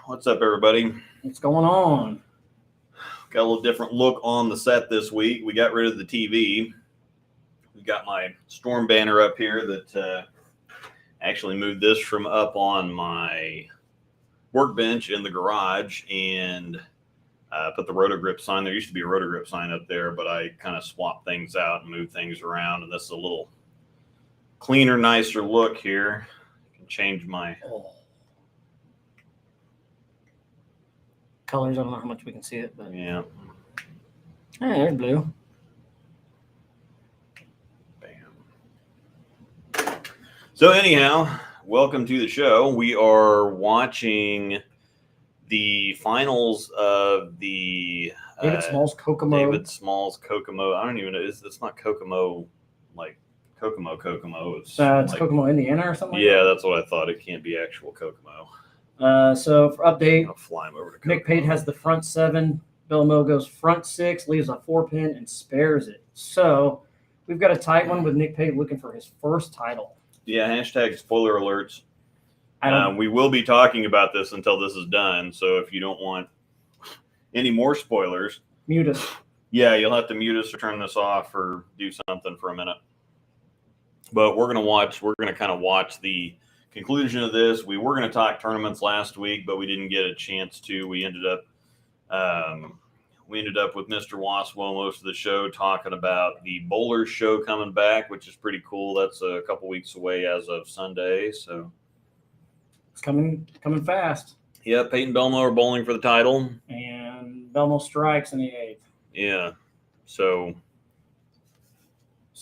What's up, everybody? What's going on? Got a little different look on the set this week. We got rid of the TV. We got my storm banner up here that actually moved this from up on my workbench in the garage and put the Rotogrip sign. There used to be a Rotogrip sign up there, but I kind of swapped things out and moved things around. And this is a little cleaner, nicer look here. I can change my... Colors, I don't know how much we can see it, but Yeah. Hey, there's blue. Bam. So anyhow, welcome to the show. We are watching the finals of the David Small's Kokomo. David Small's Kokomo. I don't even know. It's not Kokomo, like Kokomo. It's like, Kokomo, Indiana, or something. Yeah, that's what I thought. It can't be actual Kokomo. So for update, I'll fly him over to Nick Pate has the front 7. Bill Mo goes front 6, leaves a 4-pin, and spares it. So we've got a tight one with Nick Pate looking for his first title. Yeah, hashtag spoiler alerts. I We will be talking about this until this is done. So if you don't want any more spoilers, mute us. Yeah, you'll have to mute us or turn this off or do something for a minute. But we're going to kind of watch the conclusion of this. We were going to talk tournaments last week, but we didn't get a chance to. We ended up with Mr. Waswell most of the show talking about the Bowlers show coming back, which is pretty cool. That's a couple weeks away as of Sunday, so it's coming fast. Yeah, Peyton Belmo are bowling for the title, and Belmo strikes in the 8th. Yeah, so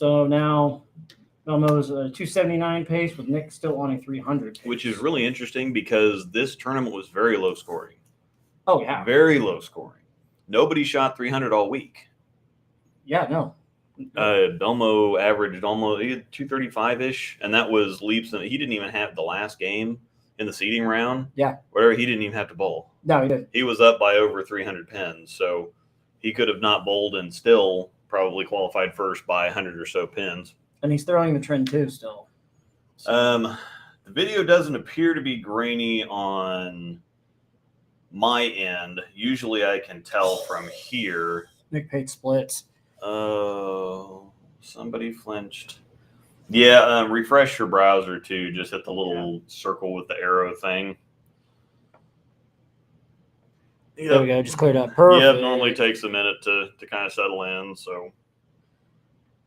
now Belmo's a 279 pace with Nick still on a 300 pace. Which is really interesting because this tournament was very low scoring. Oh, yeah. Very low scoring. Nobody shot 300 all week. Yeah, no. Belmo averaged almost 235-ish, and that was leaps. And he didn't even have the last game in the seeding round. Yeah. Whatever, he didn't even have to bowl. No, he didn't. He was up by over 300 pins, so he could have not bowled and still probably qualified first by 100 or so pins. And he's throwing the trend too still. So. The video doesn't appear to be grainy on my end. Usually I can tell from here. Nick Pate splits. Oh, somebody flinched. Yeah, refresh your browser too. Just hit the little circle with the arrow thing. Yep. There we go. Just cleared up. Perfect. Yep, normally takes a minute to kind of settle in. So,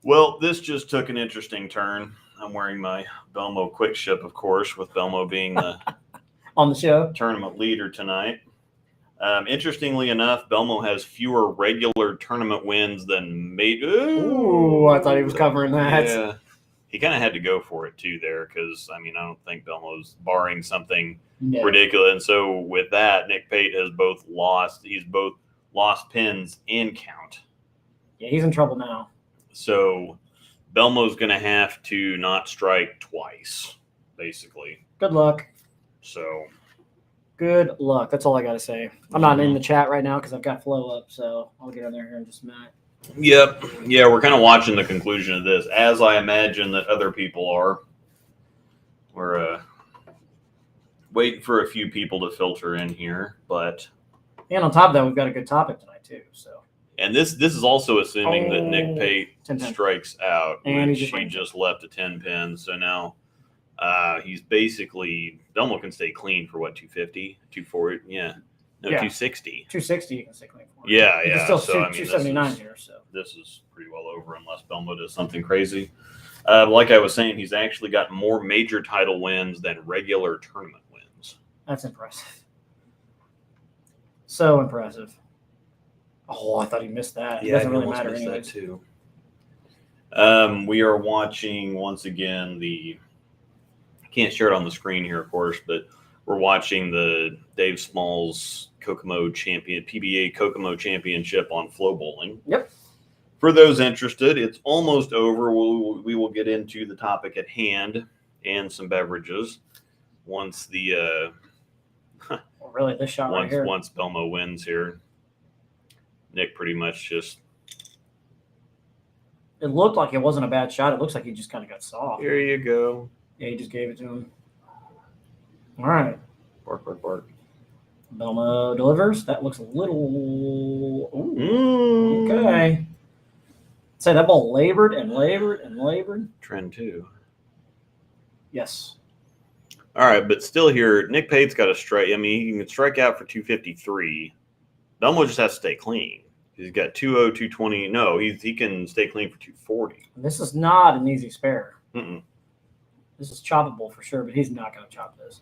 well, this just took an interesting turn. I'm wearing my Belmo Quick Ship, of course, with Belmo being the on the show tournament leader tonight. Interestingly enough, Belmo has fewer regular tournament wins than major. Ooh, I thought he was covering that. Yeah, he kind of had to go for it too there because I don't think Belmo's barring something ridiculous. And so with that, Nick Pate has both lost. He's both lost pins and count. Yeah, he's in trouble now. So Belmo's going to have to not strike twice, basically. Good luck. So, good luck. That's all I got to say. I'm not in the chat right now because I've got flow up, so I'll get on there here in just a minute. Yep. Yeah, we're kind of watching the conclusion of this, as I imagine that other people are. We're waiting for a few people to filter in here, but... And on top of that, we've got a good topic tonight, too, so... And this is also assuming that Nick Pate strikes out, and which he just left a 10-pin. So now he's basically Belmo can stay clean for what, 250, 240? Yeah, no, 260. 260 you can stay clean for. Yeah, you yeah. can still so 279 here. So this is pretty well over unless Belmo does something crazy. Like I was saying, he's actually got more major title wins than regular tournament wins. That's impressive. So impressive. Oh, I thought he missed that. Yeah, it doesn't really matter anyway. That too. We are watching once again I can't share it on the screen here, of course, but we're watching the Dave Smalls PBA Kokomo Championship on Flow Bowling. Yep. For those interested, it's almost over. We will get into the topic at hand and some beverages once the really this shot right here. Once Belmo wins here. Nick pretty much just... It looked like it wasn't a bad shot. It looks like he just kind of got soft. Here you go. Yeah, he just gave it to him. All right. Bark, bark, bark. Belmo delivers. That looks a little. Ooh, okay. Say that ball labored and labored and labored. Trend 2. Yes. All right, but still here, Nick Pate's got a strike. I mean, he can strike out for 253. Belmo just has to stay clean. He's got 2-0, 220. No, he can stay clean for 240. This is not an easy spare. Mm-mm. This is choppable for sure, but he's not going to chop this.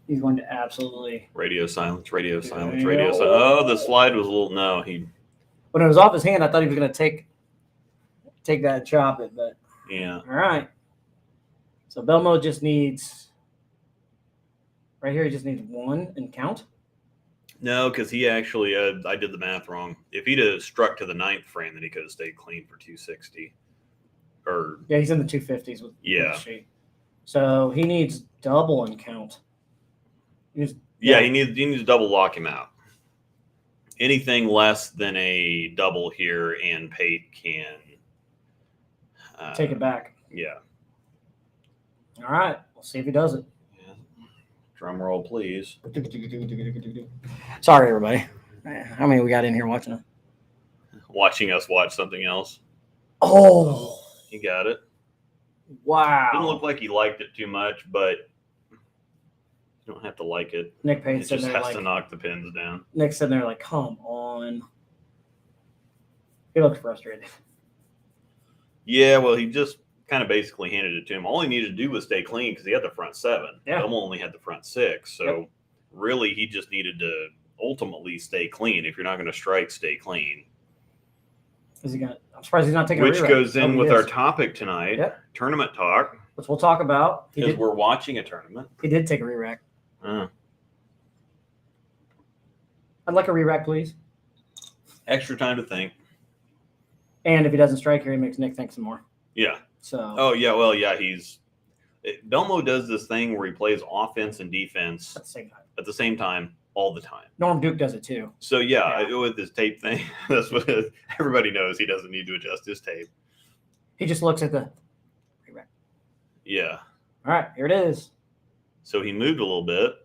He's going to absolutely. Radio silence, radio silence, radio silence. Oh, the slide was a little. No, he. When it was off his hand, I thought he was going to take that and chop it, but. Yeah. All right. So Belmo just needs. Right here, he just needs 1 and count. No, because he actually, I did the math wrong. If he'd have struck to the 9th frame, then he could have stayed clean for 260. Or yeah, he's in the 250s with yeah. So he needs double and count. He needs to double lock him out. Anything less than a double here, and Pate can take it back. Yeah. All right, we'll see if he does it. Yeah. Drum roll, please. Sorry, everybody. How many we got in here watching it? Watching us watch something else. Oh, he got it. Wow. Didn't look like he liked it too much, but you don't have to like it. Nick Pate just has to knock the pins down. Nick's sitting there like, come on. He looked frustrated. Yeah, well, he just kind of basically handed it to him. All he needed to do was stay clean because he had the front 7. Yeah. Elmo only had the front 6. So really, he just needed to ultimately stay clean. If you're not going to strike, stay clean. Is he gonna? I'm surprised he's not taking. Which goes in with our topic tonight, tournament talk, which we'll talk about because we're watching a tournament. He did take a re-rack. I'd like a re-rack, please. Extra time to think. And if he doesn't strike here, he makes Nick think some more. Yeah. So. Oh yeah, well yeah, Belmo does this thing where he plays offense and defense at the same time. All the time. Norm Duke does it too. So with this tape thing, that's what everybody knows. He doesn't need to adjust his tape. He just looks at the re-rack. Yeah. All right, here it is. So he moved a little bit.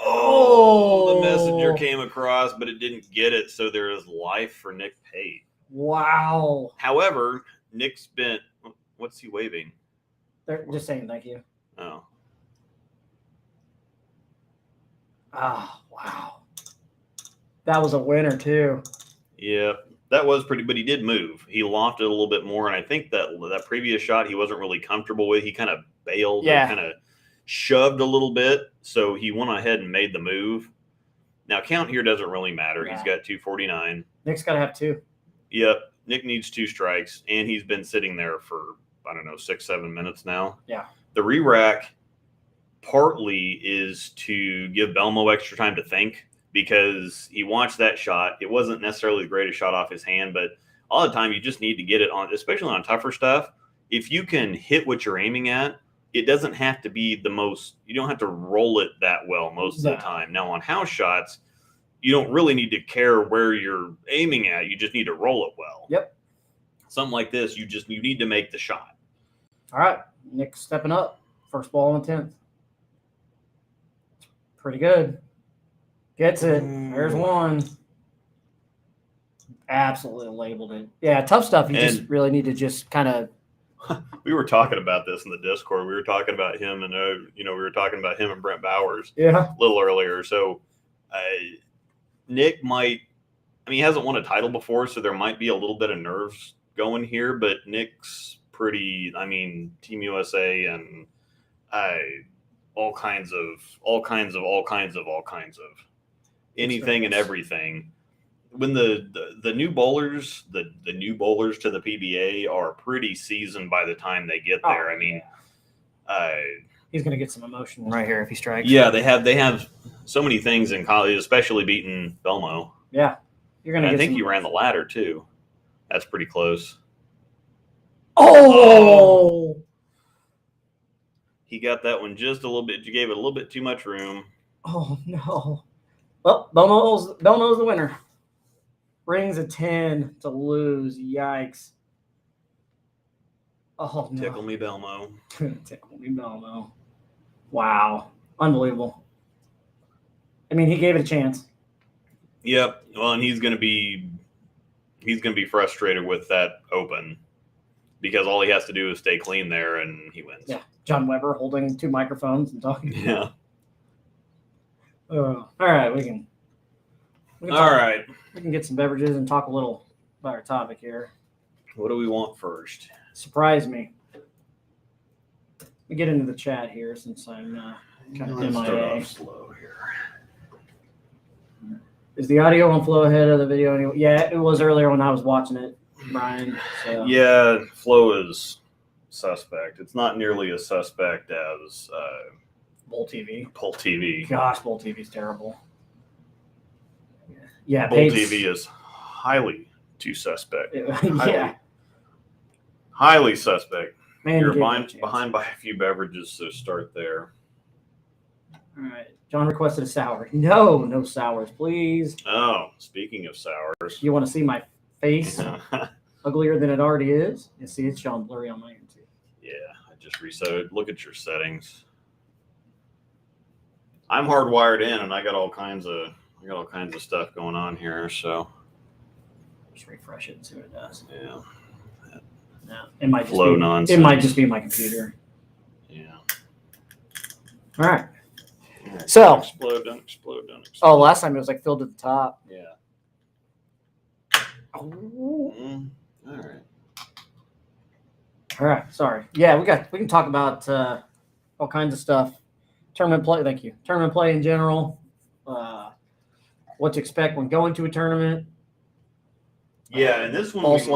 Oh, the messenger came across, but it didn't get it. So there is life for Nick Pate. Wow. However, Nick spent. What's he waving? They're just saying thank you. Oh. Oh, wow. That was a winner, too. Yeah, that was pretty, but he did move. He lofted a little bit more, and I think that previous shot he wasn't really comfortable with. He kind of bailed and kind of shoved a little bit, so he went ahead and made the move. Now, count here doesn't really matter. Yeah. He's got 249. Nick's got to have 2. Yep, Nick needs 2 strikes, and he's been sitting there for, 6-7 minutes now. Yeah. The re-rack partly is to give Belmo extra time to think, because he watched that shot. It wasn't necessarily the greatest shot off his hand, but all the time you just need to get it on, especially on tougher stuff. If you can hit what you're aiming at, it doesn't have to be the most, you don't have to roll it that well most of the time. Now on house shots, you don't really need to care where you're aiming at. You just need to roll it well. Yep. Something like this, you need to make the shot. All right. Nick's stepping up. First ball on the 10th. Pretty good. Gets it. There's one. Absolutely labeled it. Yeah, tough stuff. You just really need to just kind of. We were talking about this in the Discord. We were talking about him and Brent Bowers. Yeah. A little earlier. So, Nick might. He hasn't won a title before, so there might be a little bit of nerves going here. But Nick's pretty. Team USA and all kinds of anything and everything. When the new bowlers, the new bowlers to the PBA are pretty seasoned by the time they get there. He's going to get some emotion right here if he strikes. Yeah, they have so many things in college, especially beating Belmo. Yeah, you're going to. I think he ran the ladder too. That's pretty close. Oh. He got that one just a little bit. You gave it a little bit too much room. Oh, no. Well, Belmo's the winner. Brings a 10 to lose. Yikes. Oh, no. Tickle me, Belmo. Tickle me, Belmo. Wow. Unbelievable. I mean, he gave it a chance. Yep. Well, and he's gonna be frustrated with that open because all he has to do is stay clean there and he wins. Yeah. John Weber holding 2 microphones and talking. Yeah. All right, we can All talk, right. We can get some beverages and talk a little about our topic here. What do we want first? Surprise me. We get into the chat here since I'm kind of Let's start MIA. off slow here. Is the audio on flow ahead of the video anyway? Yeah, it was earlier when I was watching it, Brian. So. Yeah, flow is suspect. It's not nearly as suspect as Bull TV. Bull TV. Gosh, Bull TV's terrible. Yeah, Bull TV is highly too suspect. Yeah. Highly suspect. Man, You're gave it a chance. behind by a few beverages, so start there. All right. John requested a sour. No sours, please. Oh, speaking of sours. You want to see my face uglier than it already is? You see, it's showing blurry on my end too. Yeah, I just reset it. Look at your settings. I'm hardwired in, and I got all kinds of stuff going on here. So Just refresh it and see what it does. yeah, No, it might just flow be, nonsense. It might just be my computer. Yeah. All right. So don't explode. Oh, last time it was like filled to the top. Yeah. Oh. All right. All right. Sorry. Yeah, we can talk about all kinds of stuff. Tournament play. Thank you. Tournament play in general. What to expect when going to a tournament. Yeah, and this one False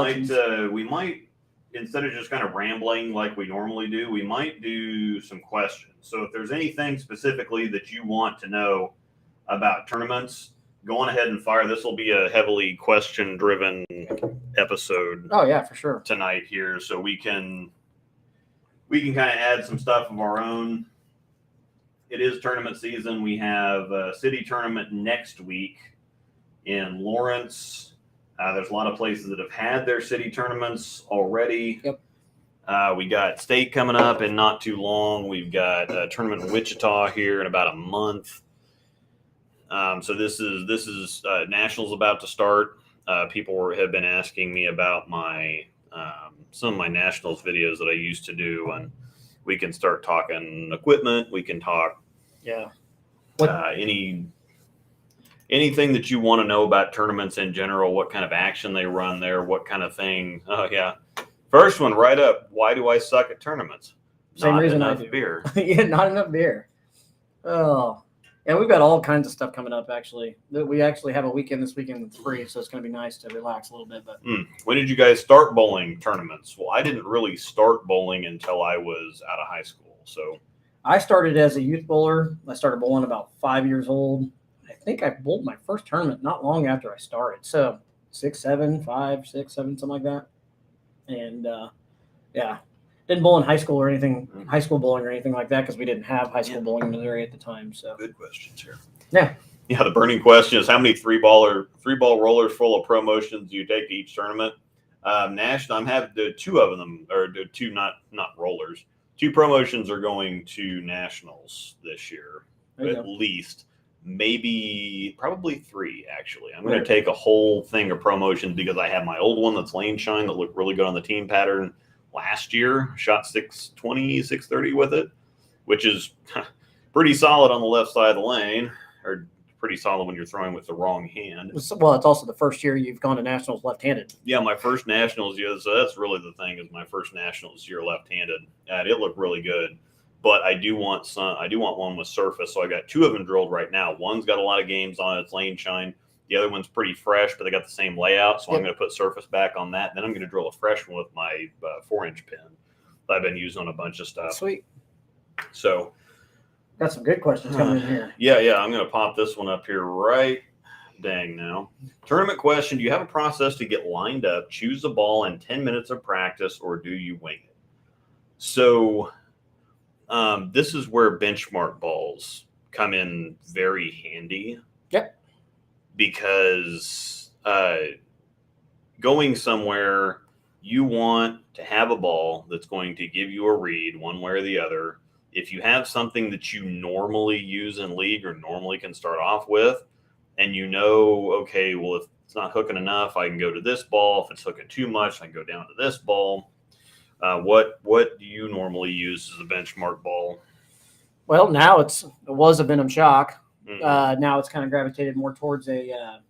we might instead of just kind of rambling like we normally do, we might do some questions. So if there's anything specifically that you want to know about tournaments, go on ahead and fire. This will be a heavily question-driven episode. Oh yeah, for sure. Tonight here, so we can kind of add some stuff of our own. It is tournament season. We have a city tournament next week in Lawrence. There's a lot of places that have had their city tournaments already. Yep. We got state coming up in not too long. We've got a tournament in Wichita here in about a month. So this is nationals about to start. People have been asking me about my some of my nationals videos that I used to do, and we can start talking equipment. We can talk anything that you want to know about tournaments in general, what kind of action they run there, what kind of thing. Oh yeah, first one right up. Why do I suck at tournaments? Same reason enough I do. Beer. Yeah, not enough beer. Oh, yeah, we've got all kinds of stuff coming up. Actually, we actually have a weekend this weekend that's free, so it's going to be nice to relax a little bit. But when did you guys start bowling tournaments? Well, I didn't really start bowling until I was out of high school. So I started as a youth bowler. I started bowling about 5 years old. I think I bowled my first tournament not long after I started. So 6, 7, 5, 6, 7, something like that. And yeah, didn't bowl in high school or anything, high school bowling or anything like that because we didn't have high school bowling in Missouri at the time. So good questions here. Yeah. Yeah, the burning question is how many three ball rollers full of promotions do you take to each tournament? National, I'm having two of them, or two not rollers. 2 promotions are going to nationals this year, at least. Probably 3 actually. I'm going to take a whole thing of promotions because I have my old one that's lane shine that looked really good on the team pattern last year. Shot 620, 630 with it, which is pretty solid on the left side of the lane, or pretty solid when you're throwing with the wrong hand. Well, it's also the first year you've gone to nationals left-handed. Yeah, my first nationals year. So that's really the thing, is my first nationals year left-handed, and it looked really good. But I do want one with surface, so I got 2 of them drilled right now. One's got a lot of games on it, it's lane shine. The other one's pretty fresh, but they got the same layout, so I'm going to put surface back on that. Then I'm going to drill a fresh one with my 4-inch pin that I've been using on a bunch of stuff. Sweet. So got some good questions coming in here. Yeah, I'm going to pop this one up here right dang now. Tournament question: do you have a process to get lined up, choose a ball in 10 minutes of practice, or do you wing it? So this is where benchmark balls come in very handy. Yep. Because going somewhere, you want to have a ball that's going to give you a read one way or the other if you have something that you normally use in league or normally can start off with, and okay, well, if it's not hooking enough, I can go to this ball. If it's hooking too much, I can go down to this ball. What do you normally use as a benchmark ball? Well, now it was a Venom Shock. Mm-hmm. Now it's kind of gravitated more towards an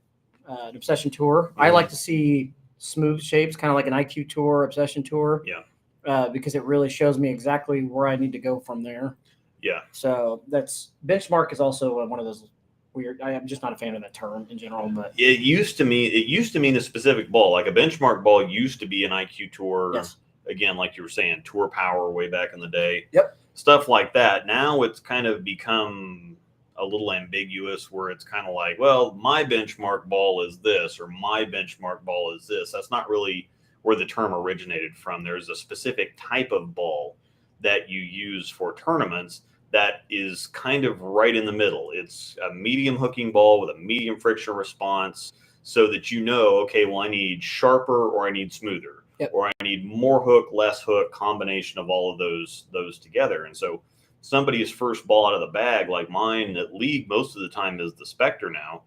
Obsession Tour. I like to see smooth shapes, kind of like an IQ Tour, Obsession Tour. Yeah. Because it really shows me exactly where I need to go from there. Yeah. So that's benchmark is also one of those weird. I'm just not a fan of that term in general, but it used to mean a specific ball. Like a benchmark ball used to be an IQ Tour. Yes. Again, like you were saying, Tour Power way back in the day. Yep. Stuff like that. Now it's kind of become a little ambiguous where it's kind of like, well, my benchmark ball is this or my benchmark ball is this. That's not really where the term originated from. There's a specific type of ball that you use for tournaments that is kind of right in the middle. It's a medium hooking ball with a medium friction response so that okay, well, I need sharper or I need smoother. Yep. Or I need more hook, less hook, combination of all of those together. And so somebody's first ball out of the bag, like mine at league, most of the time is the Spectre now.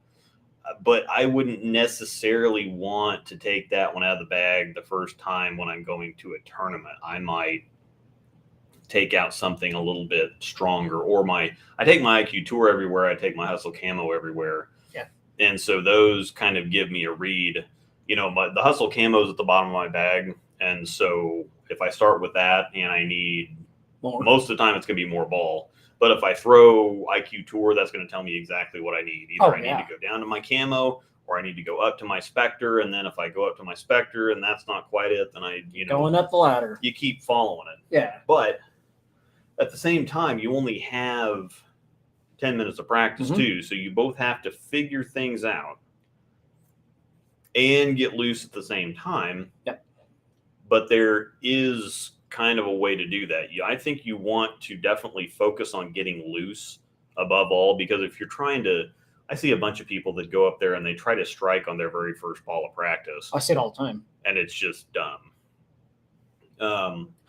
But I wouldn't necessarily want to take that one out of the bag the first time when I'm going to a tournament. I might take out something a little bit stronger, or I take my IQ Tour everywhere. I take my Hustle Camo everywhere. Yeah. And so those kind of give me a read. The Hustle Camo is at the bottom of my bag. And so if I start with that and I need more, most of the time it's going to be more ball. But if I throw IQ Tour, that's going to tell me exactly what I need. Either I need to go down to my Camo or I need to go up to my Spectre. And then if I go up to my Spectre and that's not quite it, then going up the ladder. You keep following it. Yeah. But at the same time, you only have 10 minutes of practice too. So you both have to figure things out and get loose at the same time. Yep. But there is kind of a way to do that. I think you want to definitely focus on getting loose above all, because if you're I see a bunch of people that go up there and they try to strike on their very first ball of practice. I see it all the time. And it's just dumb.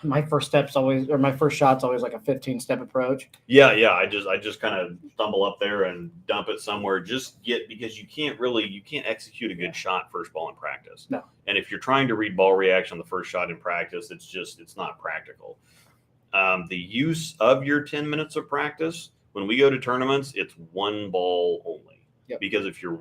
My first shot's always like a 15-step approach. Yeah. I just kind of stumble up there and dump it somewhere. Because you can't execute a good shot first ball in practice. No. And if you're trying to read ball reaction on the first shot in practice, it's not practical. The use of your 10 minutes of practice, when we go to tournaments, it's one ball only. Yep. Because if you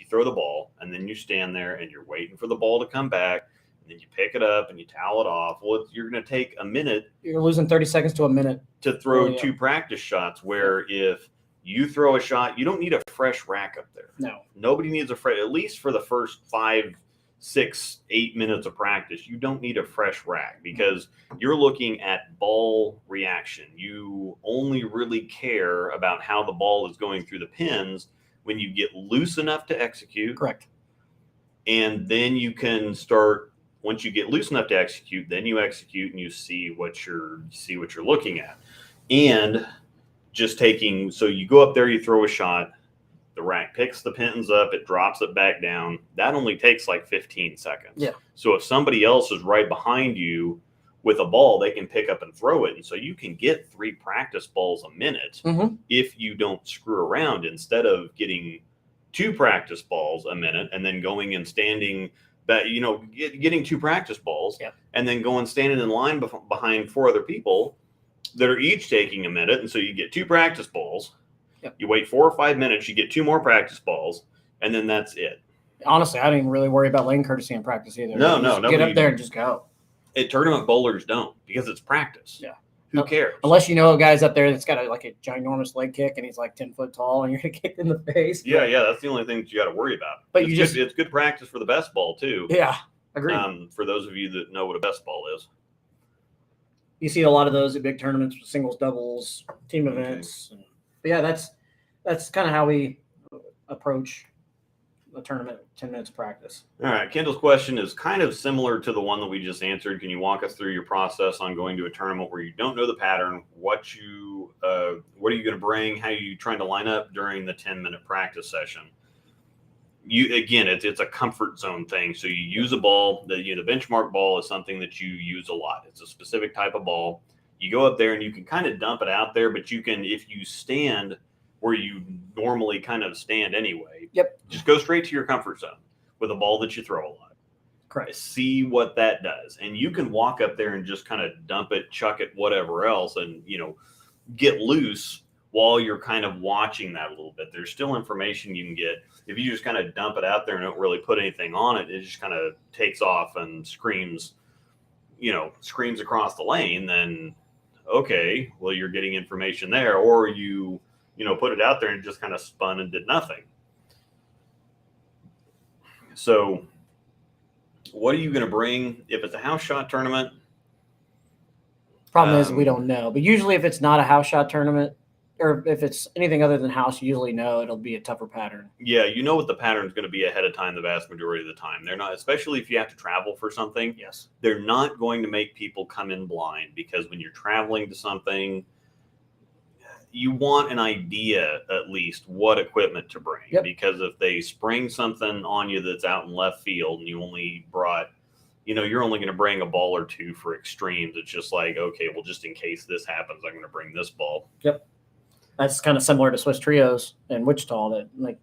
throw the ball and then you stand there and you're waiting for the ball to come back, and then you pick it up and you towel it off. Well, you're going to take a minute. You're losing 30 seconds to a minute to throw two practice shots, where if you throw a shot, you don't need a fresh rack up there. No. Nobody needs at least for the first 5, 6, 8 minutes of practice, you don't need a fresh rack because you're looking at ball reaction. You only really care about how the ball is going through the pins when you get loose enough to execute. Correct. And then you can start. Once you get loose enough to execute, then you execute and you see what you're looking at. And so you go up there, you throw a shot, the rack picks the pins up, it drops it back down. That only takes like 15 seconds. Yeah. So if somebody else is right behind you with a ball, they can pick up and throw it. And so you can get 3 practice balls a minute if you don't screw around, instead of getting 2 practice balls a minute and then going and standing getting 2 practice balls and then going standing in line behind 4 other people that are each taking a minute. And so you get 2 practice balls. Yep. You wait 4 or 5 minutes, you get 2 more practice balls, and then that's it. Honestly, I didn't even really worry about lane courtesy in practice either. No. Get up there and just go. Tournament bowlers don't, because it's practice. Yeah. Who cares? Unless a guy's up there that's got a ginormous leg kick and he's like 10 foot tall and you're going to kick in the face. Yeah. That's the only thing that you got to worry about. But it's good practice for the best ball too. Yeah, agreed. For those of you that know what a best ball is. You see a lot of those at big tournaments, singles, doubles, team events. Okay. But yeah, that's kind of how we approach a tournament, 10 minutes of practice. All right. Kendall's question is kind of similar to the one that we just answered. Can you walk us through your process on going to a tournament where you don't know the pattern? What are you going to bring? How are you trying to line up during the 10-minute practice session? It's a comfort zone thing. So you use a ball. The benchmark ball is something that you use a lot. It's a specific type of ball. You go up there and you can kind of dump it out there, but you can, if you stand where you normally kind of stand anyway, Yep. just go straight to your comfort zone with a ball that you throw a lot. Correct. See what that does. And you can walk up there and just kind of dump it, chuck it, whatever else, and, get loose while you're kind of watching that a little bit. There's still information you can get. If you just kind of dump it out there and don't really put anything on it, it just kind of takes off and screams across the lane, then okay, well, you're getting information there. Or you put it out there and just kind of spun and did nothing. So what are you going to bring if it's a house shot tournament? Problem is we don't know. But usually if it's not a house shot tournament, or if it's anything other than house, you usually know it'll be a tougher pattern. Yeah, you know what the pattern is going to be ahead of time the vast majority of the time. They're not, especially if you have to travel for something. Yes. They're not going to make people come in blind, because when you're traveling to something, you want an idea at least what equipment to bring. Yep. Because if they spring something on you that's out in left field and you only brought, you're only going to bring a ball or two for extremes. It's just like, okay, well, just in case this happens, I'm going to bring this ball. Yep. That's kind of similar to Swiss trios in Wichita. That, like,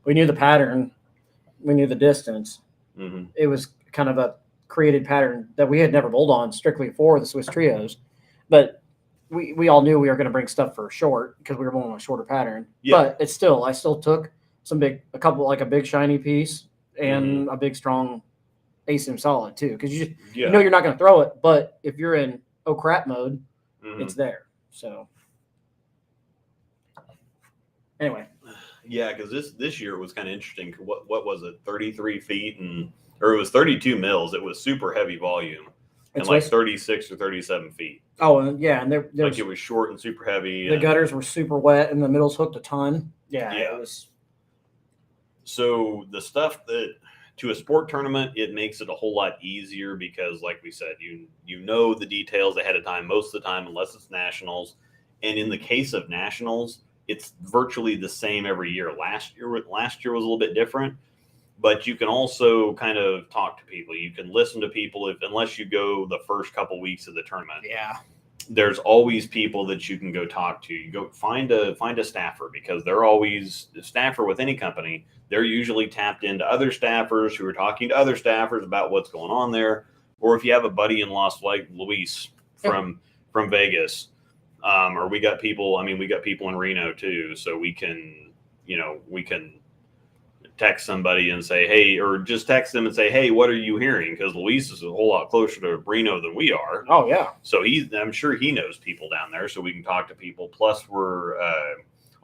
we knew the pattern, we knew the distance. Mm-hmm. It was kind of a created pattern that we had never bowled on strictly for the Swiss trios, but we all knew we were going to bring stuff for short because we were bowling on a shorter pattern. Yeah. But I still took a big shiny piece and a big strong ASIM solid too, because you know you're not going to throw it, but if you're in oh crap mode, it's there. So. Anyway, yeah, because this year was kind of interesting. What was it? 33 feet or it was 32 mils. It was super heavy volume, and like 36 or 37 feet. Oh, and yeah, and there like it was short and super heavy. The gutters were super wet, and the middles hooked a ton. Yeah, yeah. It was. So the stuff that to a sport tournament, it makes it a whole lot easier because, like we said, you know the details ahead of time most of the time, unless it's nationals. And in the case of nationals, it's virtually the same every year. Last year was a little bit different, but you can also kind of talk to people. You can listen to people unless you go the first couple weeks of the tournament. Yeah. There's always people that you can go talk to. You go find a staffer, because they're always a staffer with any company. They're usually tapped into other staffers who are talking to other staffers about what's going on there. Or if you have a buddy in Las Vegas, Luis from Vegas, or we got people in Reno too. So we can text somebody and say, hey, or just text them and say, hey, what are you hearing? Because Luis is a whole lot closer to Reno than we are. Oh yeah. So I'm sure he knows people down there, so we can talk to people. Plus we're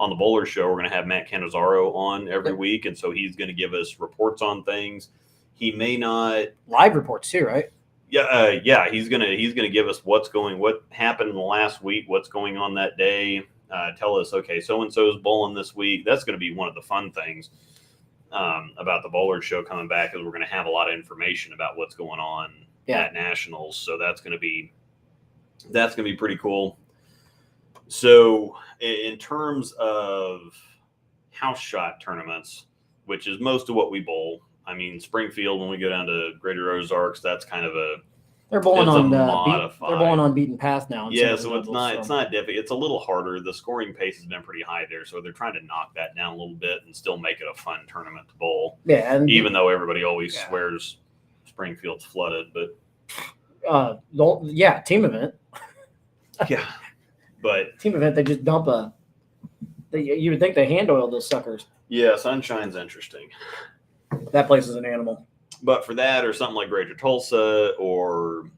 on the Bowler Show, we're going to have Matt Cannizzaro on every week. And so he's going to give us reports on things. He may not live reports too, right? Yeah. He's gonna give us what happened in the last week, what's going on that day. Tell us, okay, so and so's bowling this week. That's going to be one of the fun things about the Bowler Show coming back, is we're going to have a lot of information about what's going on at nationals. So that's going to be pretty cool. So in terms of house shot tournaments, which is most of what we bowl. I mean, Springfield, when we go down to Greater Ozarks, that's kind of they're bowling on beaten path now. Yeah, so it's not difficult. It's a little harder. The scoring pace has been pretty high there, so they're trying to knock that down a little bit and still make it a fun tournament to bowl. Yeah, and even though everybody always swears Springfield's flooded, but team event. Yeah, but team event, they just dump you would think they hand oil those suckers. Yeah, Sunshine's interesting. That place is an animal. But for that, or something like Greater Tulsa, or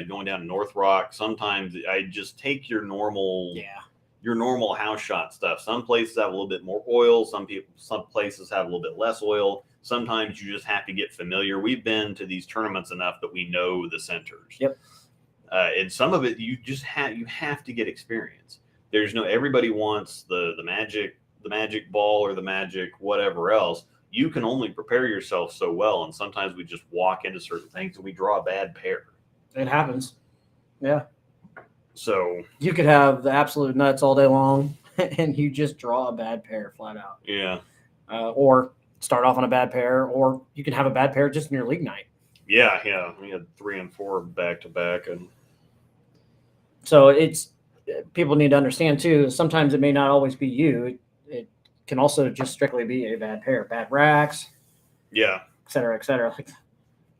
going down to North Rock, sometimes I just take your normal house shot stuff. Some places have a little bit more oil. Some places have a little bit less oil. Sometimes you just have to get familiar. We've been to these tournaments enough that we know the centers. Yep. And some of it you have to get experience. Everybody wants the magic ball or the magic whatever else. You can only prepare yourself so well, and sometimes we just walk into certain things and we draw a bad pair. It happens. Yeah. So you could have the absolute nuts all day long, and you just draw a bad pair flat out. Yeah. Or start off on a bad pair, or you can have a bad pair just in your league night. Yeah. We had 3 and 4 back to back, and So it's people need to understand too. Sometimes it may not always be you. It can also just strictly be a bad pair, bad racks, Yeah. et cetera, et cetera. Like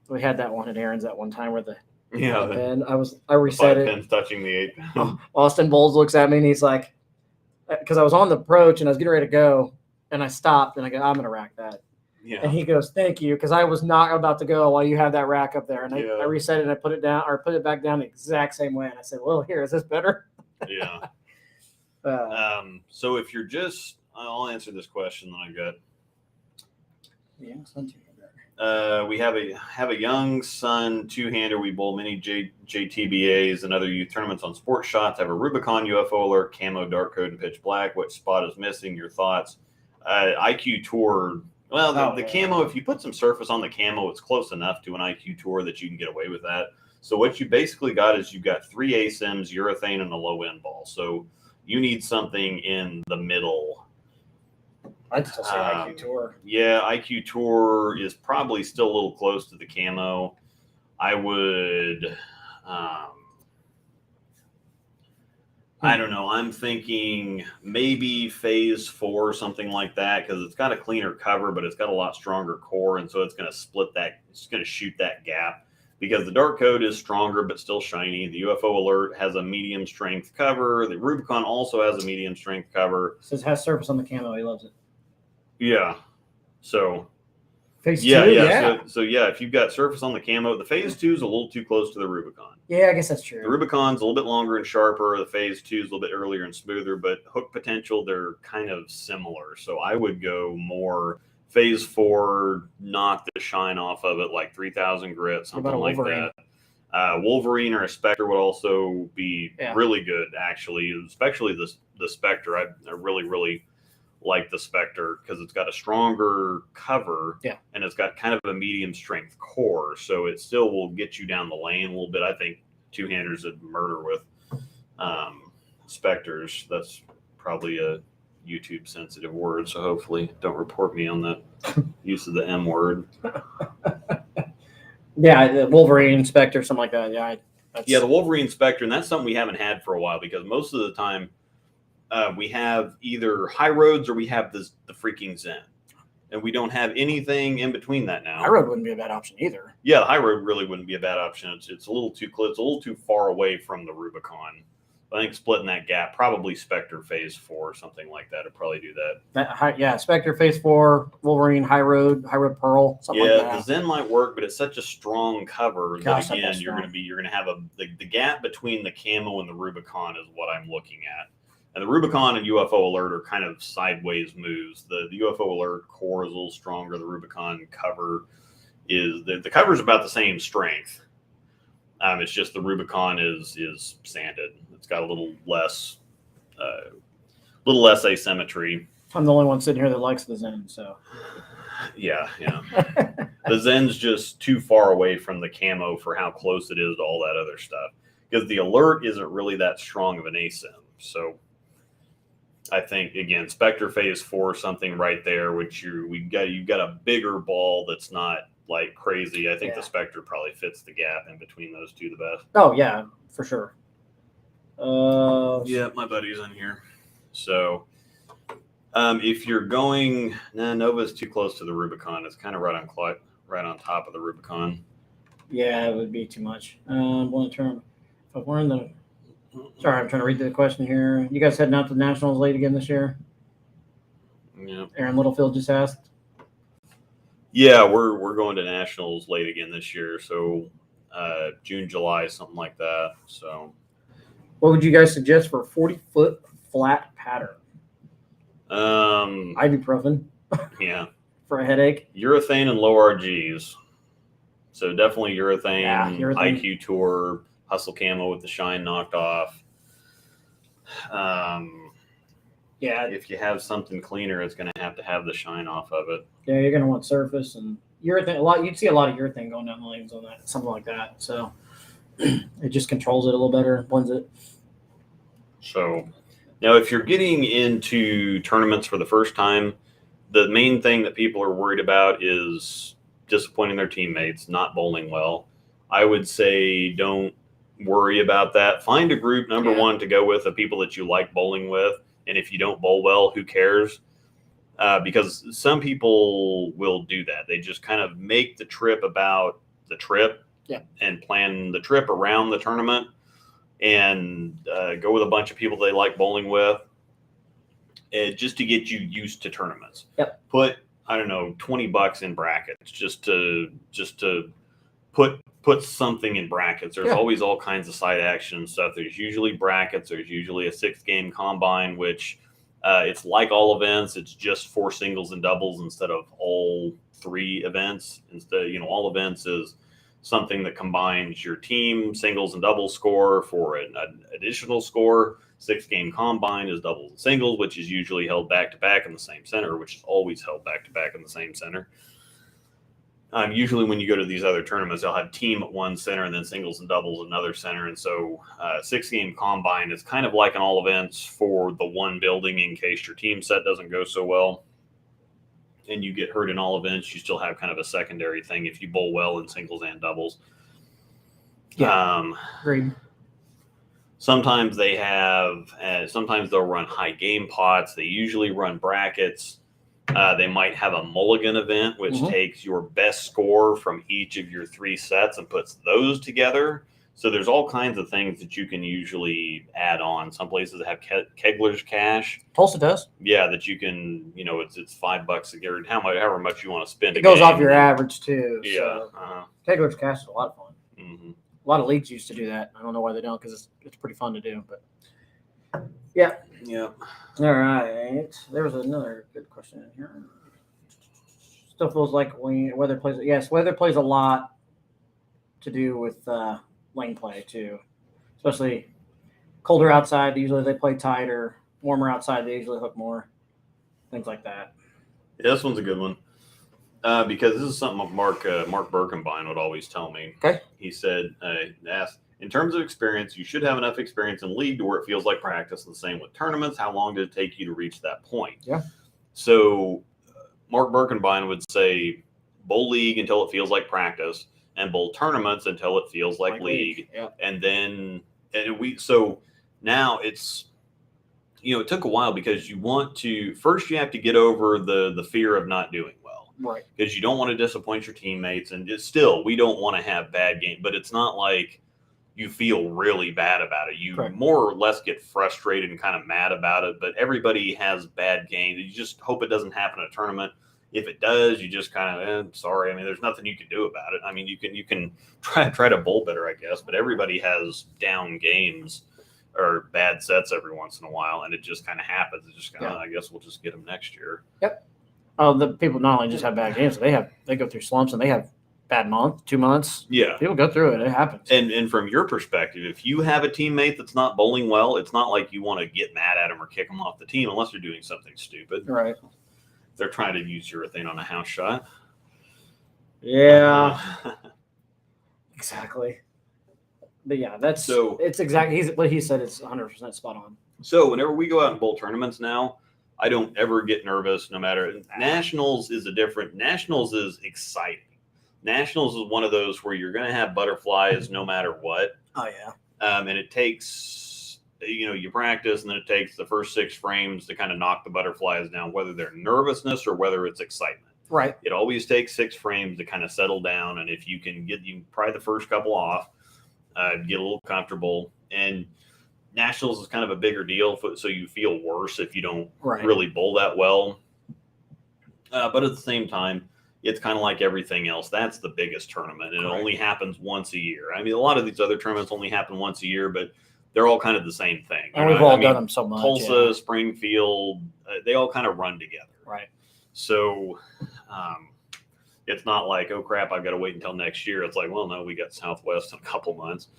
we had that one at Aaron's at one time where the Yeah. pin. I reset it. Pins touching the 8 pin. Austin Bowles looks at me and he's like, because I was on the approach and I was getting ready to go, and I stopped and I go, I'm gonna rack that. Yeah. And he goes, thank you, because I was not about to go while you have that rack up there. And I reset it and I put it down, or put it back down the exact same way. And I said, well, here, is this better? Yeah. So if you're just, I'll answer this question that I got. Yeah, son too. We have a young son two-hander. We bowl many JTBAs and other youth tournaments on sports shots. I have a Rubicon UFO alert, camo, dark code, and pitch black. What spot is missing? Your thoughts? IQ Tour. Well, the camo, if you put some surface on the camo, it's close enough to an IQ Tour that you can get away with that. So what you basically got is you've got 3 ASIMs, urethane, and a low-end ball. So you need something in the middle. I'd still say IQ Tour. Yeah, IQ Tour is probably still a little close to the camo. I would, I don't know. I'm thinking maybe phase 4, something like that, because it's got a cleaner cover, but it's got a lot stronger core, and so it's going to split that. It's going to shoot that gap, because the dark code is stronger but still shiny. The UFO alert has a medium strength cover. The Rubicon also has a medium strength cover. It says has surface on the camo. He loves it. Yeah. So. Phase 2, yeah. So if you've got surface on the camo, the phase 2 is a little too close to the Rubicon. Yeah, I guess that's true. The Rubicon's a little bit longer and sharper. The phase 2 is a little bit earlier and smoother, but hook potential, they're kind of similar. So I would go more phase 4, knock the shine off of it, like 3,000 grit, something like that. Wolverine or a Spectre would also be really good, actually, especially the Spectre. I really like the Spectre because it's got a stronger cover and it's got kind of a medium strength core, so it still will get you down the lane a little bit. I think two-handers would murder with Spectres. That's probably a YouTube sensitive word, so hopefully don't report me on that use of the M word. Yeah, the Wolverine, Spectre, something like that. Yeah, the Wolverine Spectre, and that's something we haven't had for a while, because most of the time we have either high roads or we have the freaking Zen, and we don't have anything in between that now. High road wouldn't be a bad option either. Yeah, the high road really wouldn't be a bad option. It's a little too close, it's a little too far away from the Rubicon. I think splitting that gap, probably Spectre phase 4, something like that, would probably do that. Spectre phase 4, Wolverine, high road Pearl, something like that. The Zen might work, but it's such a strong cover that again you're gonna have the gap between the camo and the Rubicon is what I'm looking at. And the Rubicon and UFO alert are kind of sideways moves. The UFO alert core is a little stronger. The Rubicon cover is the cover is about the same strength. It's just the Rubicon is sanded. It's got a little less asymmetry. I'm the only one sitting here that likes the Zen, so. Yeah. The Zen's just too far away from the camo for how close it is to all that other stuff. Because the alert isn't really that strong of an ASIM. So I think, again, Spectre phase 4, something right there, which you've got a bigger ball that's not like crazy. I think the Spectre probably fits the gap in between those two the best. Oh yeah, for sure. My buddy's in here. So if you're going, Nova's too close to the Rubicon. It's kind of right on top of the Rubicon. Yeah, it would be too much. I'm going to turn. If we're in the. Sorry, I'm trying to read the question here. You guys heading out to the Nationals late again this year? Yeah. Aaron Littlefield just asked. Yeah, we're going to Nationals late again this year, so June, July, something like that. So, what would you guys suggest for a 40-foot flat pattern? Ibuprofen. Yeah. For a headache. Urethane and low RGs. So definitely urethane. Yeah, urethane. IQ Tour, Hustle Camo with the shine knocked off. If you have something cleaner, it's going to have the shine off of it. Yeah, you're going to want surface and urethane. You'd see a lot of urethane going down the lanes on that, something like that. So it just controls it a little better, blends it. So now, if you're getting into tournaments for the first time, the main thing that people are worried about is disappointing their teammates, not bowling well. I would say don't worry about that. Find a group, number one, to go with, of people that you like bowling with. And if you don't bowl well, who cares? Because some people will do that. They just kind of make the trip about the trip and plan the trip around the tournament and go with a bunch of people they like bowling with, just to get you used to tournaments. Put, I don't know, $20 in brackets just to put something in brackets. There's always all kinds of side action and stuff. There's usually brackets. There's usually a 6-game combine, which it's like all events. It's just 4 singles and doubles instead of all 3 events. Instead, all events is something that combines your team singles and doubles score for an additional score. 6-game combine is doubles and singles, which is usually held back to back in the same center, which is always held back to back in the same center. Usually when you go to these other tournaments, they'll have team at one center and then singles and doubles another center. And so 6-game combine is kind of like an all events for the one building in case your team set doesn't go so well and you get hurt in all events. You still have kind of a secondary thing if you bowl well in singles and doubles. Agreed. Sometimes they have, sometimes they'll run high game pots. They usually run brackets. They might have a mulligan event, which takes your best score from each of your 3 sets and puts those together. So there's all kinds of things that you can usually add on. Some places have Kegler's cash. Tulsa does. Yeah, that you can, it's $5 a year, however much you want to spend. It goes off your average too. Yeah. So. Kegler's cash is a lot of fun. Mm-hmm. A lot of leagues used to do that. I don't know why they don't, because it's pretty fun to do. But yeah. All right. There was another good question in here. Still feels like weather plays. Yes, weather plays a lot to do with lane play too. Especially colder outside, usually they play tighter. Warmer outside, they usually hook more. Things like that. Yeah, this one's a good one. Because this is something Mark Birkenbein would always tell me. Okay. He said, asked, in terms of experience, you should have enough experience in league to where it feels like practice. And the same with tournaments. How long did it take you to reach that point? Yeah. So Mark Birkenbein would say, bowl league until it feels like practice, and bowl tournaments until it feels like league. Yeah. And then so now it's, it took a while because you have to get over the fear of not doing well. Right. Because you don't want to disappoint your teammates, and we don't want to have bad games, but it's not like you feel really bad about it. You more or less get frustrated and kind of mad about it, but everybody has bad games. You just hope it doesn't happen in a tournament. If it does, you just kind of, sorry. I mean, there's nothing you can do about it. I mean, you can try to bowl better, I guess, but everybody has down games or bad sets every once in a while, and it just kind of happens. It's just kind of, I guess we'll just get them next year. Yep. The people not only just have bad games, they go through slumps, and they have bad month, 2 months. Yeah. People go through it. It happens. And from your perspective, if you have a teammate that's not bowling well, it's not like you want to get mad at them or kick them off the team unless they're doing something stupid. Right. They're trying to use urethane on a house shot. Yeah. Exactly. But yeah, it's exactly what he said. It's 100% spot on. So whenever we go out and bowl tournaments now, I don't ever get nervous. No matter Nationals is Nationals is exciting. Nationals is one of those where you're going to have butterflies no matter what. Oh yeah. And it takes, you practice, and then it takes the first 6 frames to kind of knock the butterflies down, whether they're nervousness or whether it's excitement. Right. It always takes 6 frames to kind of settle down. And if you can pry the first couple off, get a little comfortable. And Nationals is kind of a bigger deal, so you feel worse if you don't really bowl that well. But at the same time, it's kind of like everything else. That's the biggest tournament, and it only happens once a year. I mean, a lot of these other tournaments only happen once a year, but they're all kind of the same thing. And we've all done them so much. Tulsa, Springfield, they all kind of run together. Right. So it's not like, oh, crap, I've got to wait until next year. It's like, well, no, we got Southwest in a couple months.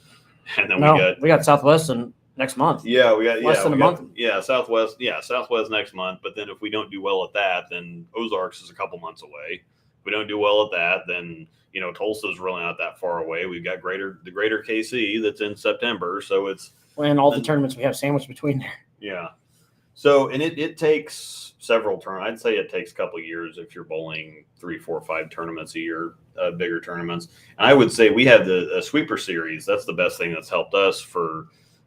And then we got Southwest in next month. Yeah, we got less than a month. Yeah, Southwest next month. But then if we don't do well at that, then Ozarks is a couple months away. If we don't do well at that, then Tulsa's really not that far away. We've got the greater KC that's in September, so it's and all the tournaments we have sandwiched between there. Yeah, So, and it takes several turns. I'd say it takes a couple of years if you're bowling 3, 4, 5 tournaments a year, bigger tournaments. And I would say we have the sweeper series. That's the best thing that's helped us for,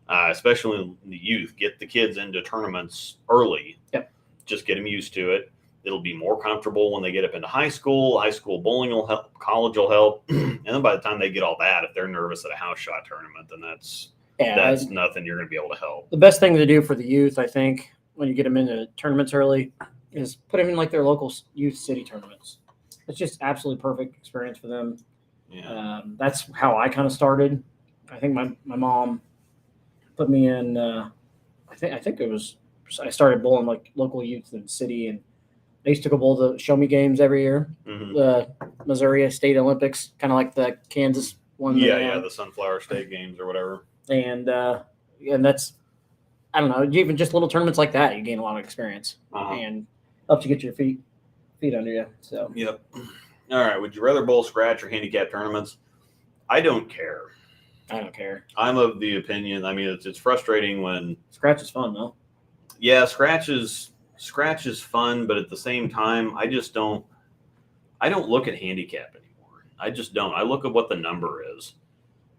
especially in the youth, get the kids into tournaments early. Yep. Just get them used to it. It'll be more comfortable when they get up into high school. High school bowling will help. College will help. And then by the time they get all that, if they're nervous at a house shot tournament, then that's nothing you're going to be able to help. The best thing to do for the youth, I think, when you get them into tournaments early, is put them in like their local youth city tournaments. It's just absolutely perfect experience for them. Yeah. That's how I kind of started. I think my mom put me in. I think it was. I started bowling like local youth in the city, and I used to go bowl the Show Me games every year. Mm-hmm. The Missouri State Olympics, kind of like the Kansas one. Yeah, the Sunflower State games or whatever. And that's, I don't know, even just little tournaments like that, you gain a lot of experience and helps you get your feet under you. So yep. All right. Would you rather bowl scratch or handicap tournaments? I don't care. I don't care. I'm of the opinion. I mean, it's frustrating when scratch is fun though. Yeah, scratch is fun, but at the same time, I don't look at handicap anymore. I just don't. I look at what the number is.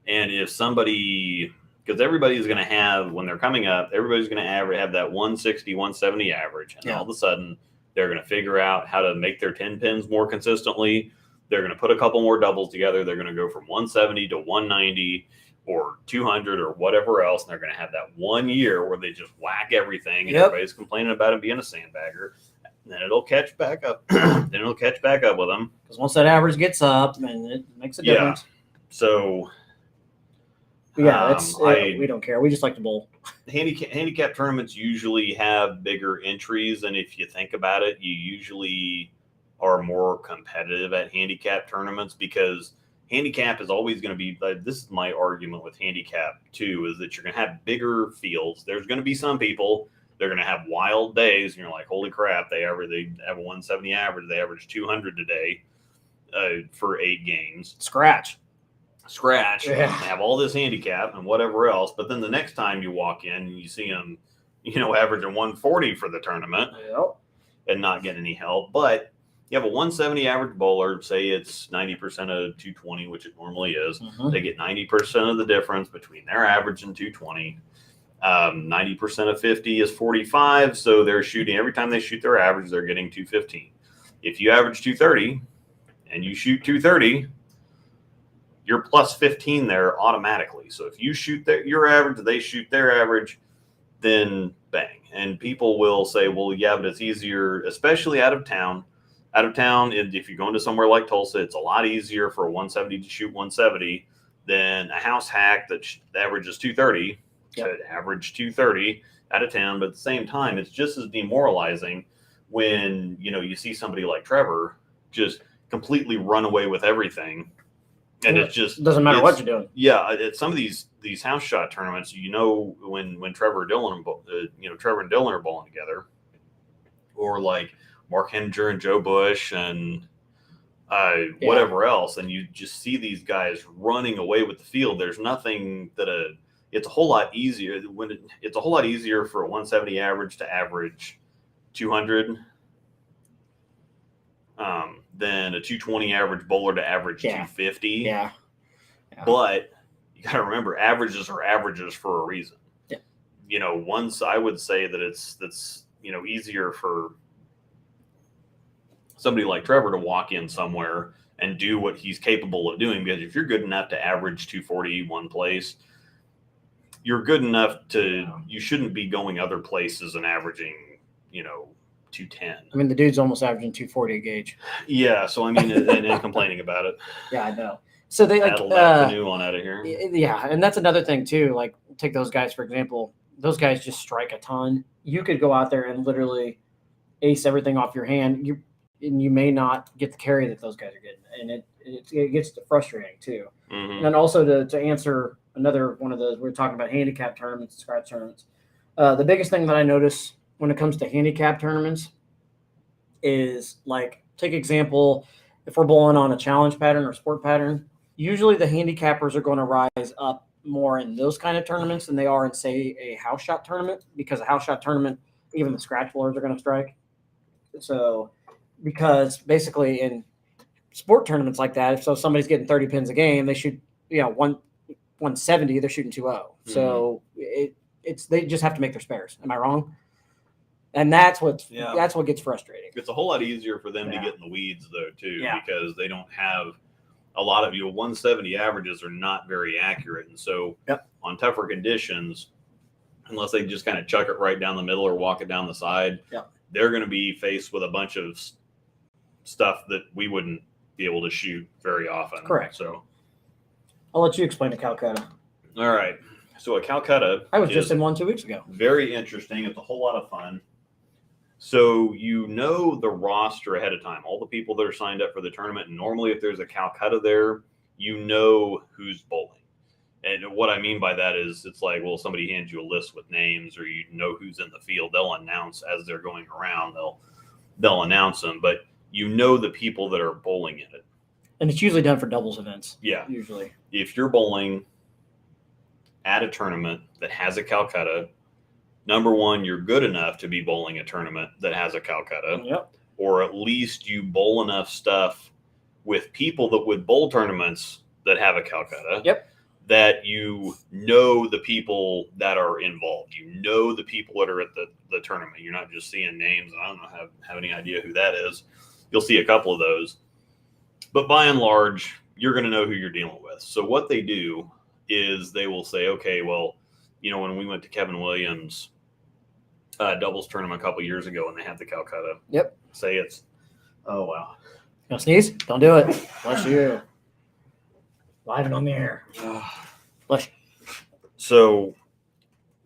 And if somebody, because everybody's going to have, when they're coming up, everybody's going to have that 160, 170 average. And all of a sudden, they're going to figure out how to make their 10 pins more consistently. They're going to put a couple more doubles together. They're going to go from 170 to 190 or 200 or whatever else. And they're going to have that 1 year where they just whack everything. And everybody's complaining about it being a sandbagger. And then it'll catch back up. Then it'll catch back up with them. Because once that average gets up, and it makes a difference. So... yeah, we don't care. We just like to bowl. Handicap tournaments usually have bigger entries, and if you think about it, you usually are more competitive at handicap tournaments because handicap is always going to be. This is my argument with handicap too: is that you're going to have bigger fields. There's going to be some people they're going to have wild days, and you're like, holy crap! They have a 170 average. They average 200 today for 8 games. Scratch, have all this handicap and whatever else, but then the next time you walk in and you see them, averaging 140 for the tournament and not getting any help. But you have a 170 average bowler, say it's 90% of 220, which it normally is. They get 90% of the difference between their average and 220. 90% of 50 is 45, so they're shooting, every time they shoot their average, they're getting 215. If you average 230 and you shoot 230, you're plus 15 there automatically. So if you shoot your average, they shoot their average, then bang. And people will say, well, yeah, but it's easier, especially out of town. Out of town, if you're going to somewhere like Tulsa, it's a lot easier for a 170 to shoot 170 than a house hack that averages 230 to average 230 out of town. But at the same time, it's just as demoralizing when, you see somebody like Trevor just completely run away with everything. And it just doesn't matter what you're doing. Yeah, at some of these house shot tournaments, when Trevor and Dylan, Trevor and Dylan are bowling together, or like Mark Henninger and Joe Bush and whatever else, and you just see these guys running away with the field. There's nothing that it's a whole lot easier it's a whole lot easier for a 170 average to average 200. Than a 220 average bowler to average 250. Yeah. But you got to remember, averages are averages for a reason. Yeah. Once I would say that that's easier for somebody like Trevor to walk in somewhere and do what he's capable of doing, because if you're good enough to average 240 one place, you're good enough you shouldn't be going other places and averaging, 210. I mean, the dude's almost averaging 240 a gauge. Yeah, so I mean, and complaining about it. Yeah, I know. So they paddle that canoe on out of here. Yeah, and that's another thing too. Like, take those guys for example. Those guys just strike a ton. You could go out there and literally ace everything off your hand. You may not get the carry that those guys are getting, and it gets frustrating too. And then also to answer another one of those, we're talking about handicap tournaments, scratch tournaments. The biggest thing that I notice when it comes to handicap tournaments is, like, take example, if we're bowling on a challenge pattern or sport pattern, usually the handicappers are going to rise up more in those kind of tournaments than they are in, say, a house shot tournament, because a house shot tournament, even the scratch bowlers are going to strike. So, because basically in sport tournaments like that, if somebody's getting 30 pins a game, they shoot 170, they're shooting 2-0. So it's they just have to make their spares. Am I wrong? And that's what gets frustrating. It's a whole lot easier for them to get in the weeds though too, because they don't have a lot of 170 averages are not very accurate, and so on tougher conditions, unless they just kind of chuck it right down the middle or walk it down the side, they're going to be faced with a bunch of stuff that we wouldn't be able to shoot very often. Correct. So I'll let you explain to Calcutta. All right. So a Calcutta, I was just in one 2 weeks ago. Very interesting. It's a whole lot of fun. So the roster ahead of time, all the people that are signed up for the tournament. And normally if there's a Calcutta there, who's bowling. And what I mean by that is it's like, well, somebody hands you a list with names, or who's in the field. They'll announce as they're going around. They'll announce them, but the people that are bowling in it. And it's usually done for doubles events. Yeah. Usually. If you're bowling at a tournament that has a Calcutta, number one, you're good enough to be bowling a tournament that has a Calcutta. Yep. Or at least you bowl enough stuff with people that would bowl tournaments that have a Calcutta. Yep. That the people that are involved. The people that are at the tournament. You're not just seeing names. I don't have any idea who that is. You'll see a couple of those. But by and large, you're going to know who you're dealing with. So what they do is they will say, okay, well, when we went to Kevin Williams' doubles tournament a couple years ago and they had the Calcutta. Yep. Say it's, oh, wow. You want to sneeze? Don't do it. Bless you. Live and on the air. Bless you. So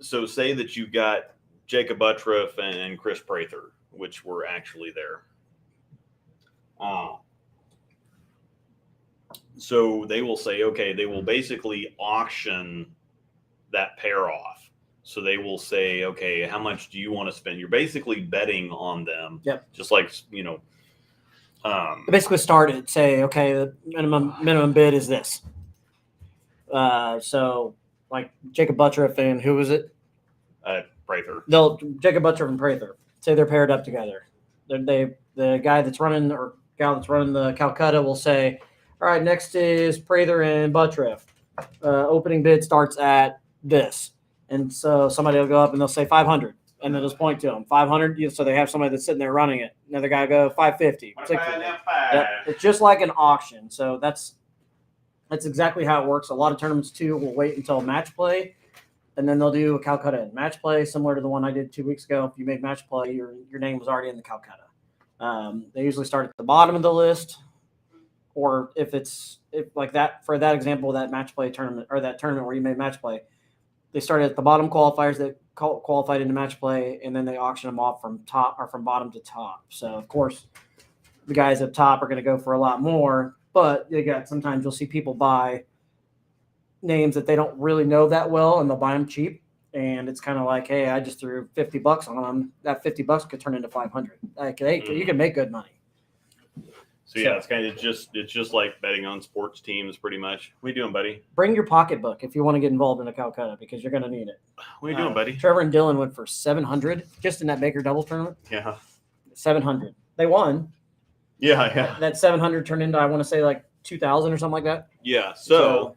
say that you got Jacob Buttriff and Chris Prather, which were actually there. So they will say, okay, they will basically auction that pair off. So they will say, okay, how much do you want to spend? You're basically betting on them. Yep. Just like, They basically start at, say, okay, the minimum bid is this. So like Jacob Buttriff and who was it? Prather. Jacob Buttriff and Prather. Say they're paired up together. The guy that's running or gal that's running the Calcutta will say, all right, next is Prather and Buttriff. Opening bid starts at this. And so somebody will go up and they'll say 500. And they'll just point to them. 500. So they have somebody that's sitting there running it. Another guy go 550. Yep. It's just like an auction. So that's exactly how it works. A lot of tournaments, too, will wait until match play. And then they'll do a Calcutta in match play, similar to the one I did 2 weeks ago. If you made match play, your name was already in the Calcutta. They usually start at the bottom of the list. Or if like that, for that example, that match play tournament or that tournament where you made match play, they started at the bottom qualifiers that qualified into match play, and then they auction them off from top or from bottom to top. So of course, the guys up top are going to go for a lot more, but sometimes you'll see people buy names that they don't really know that well, and they'll buy them cheap. And it's kind of like, hey, I just threw $50 on them. That $50 could turn into 500. Like, hey, you can make good money. So yeah, it's just like betting on sports teams, pretty much. What are you doing, buddy? Bring your pocketbook if you want to get involved in a Calcutta, because you're going to need it. What are you doing, buddy? Trevor and Dylan went for 700 just in that Baker doubles tournament. Yeah, 700. They won. Yeah. That 700 turned into, I want to say, like 2,000 or something like that. Yeah. So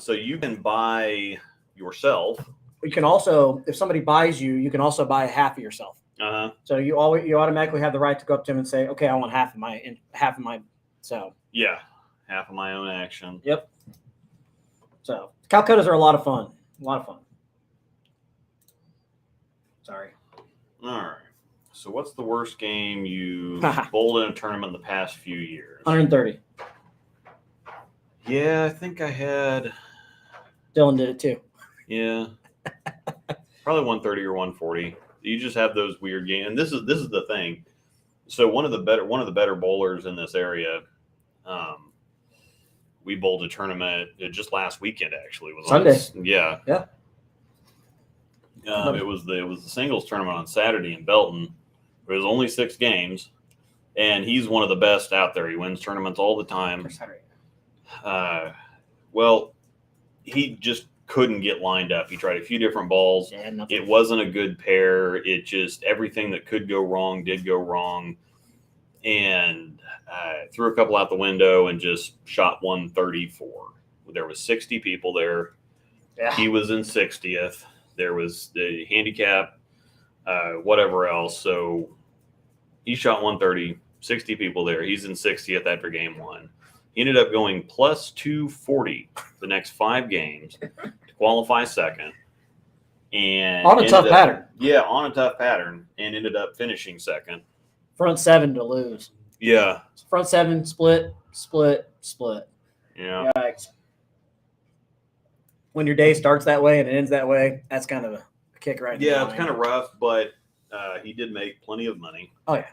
you can buy yourself. You can also, if somebody buys you, you can also buy half of yourself. So you automatically have the right to go up to him and say, okay, I want half of my. So yeah, half of my own action. Yep. So Calcuttas are a lot of fun. Sorry. All right. So what's the worst game you bowled in a tournament in the past few years? 130. Yeah, I think I had. Dylan did it too. Yeah. Probably 130 or 140. You just have those weird games, and this is the thing. So one of the better bowlers in this area, we bowled a tournament just last weekend. Actually, it was Sunday. Yeah. It was the singles tournament on Saturday in Belton. It was only 6 games, and he's one of the best out there. He wins tournaments all the time. For Saturday. Well, he just couldn't get lined up. He tried a few different balls. Yeah, nothing. It wasn't a good pair. It just, everything that could go wrong did go wrong. And threw a couple out the window and just shot 134. There was 60 people there. Yeah. He was in 60th. There was the handicap, whatever else. So he shot 130, 60 people there. He's in 60th after game one. He ended up going plus 240 the next 5 games to qualify second. And On a tough pattern. Yeah, on a tough pattern, and ended up finishing second. Front 7 to lose. Yeah. Front 7, split. Yeah. Yikes. When your day starts that way and it ends that way, that's kind of a kick right in the Yeah, line. it's kind of rough, but he did make plenty of money. Oh, yeah.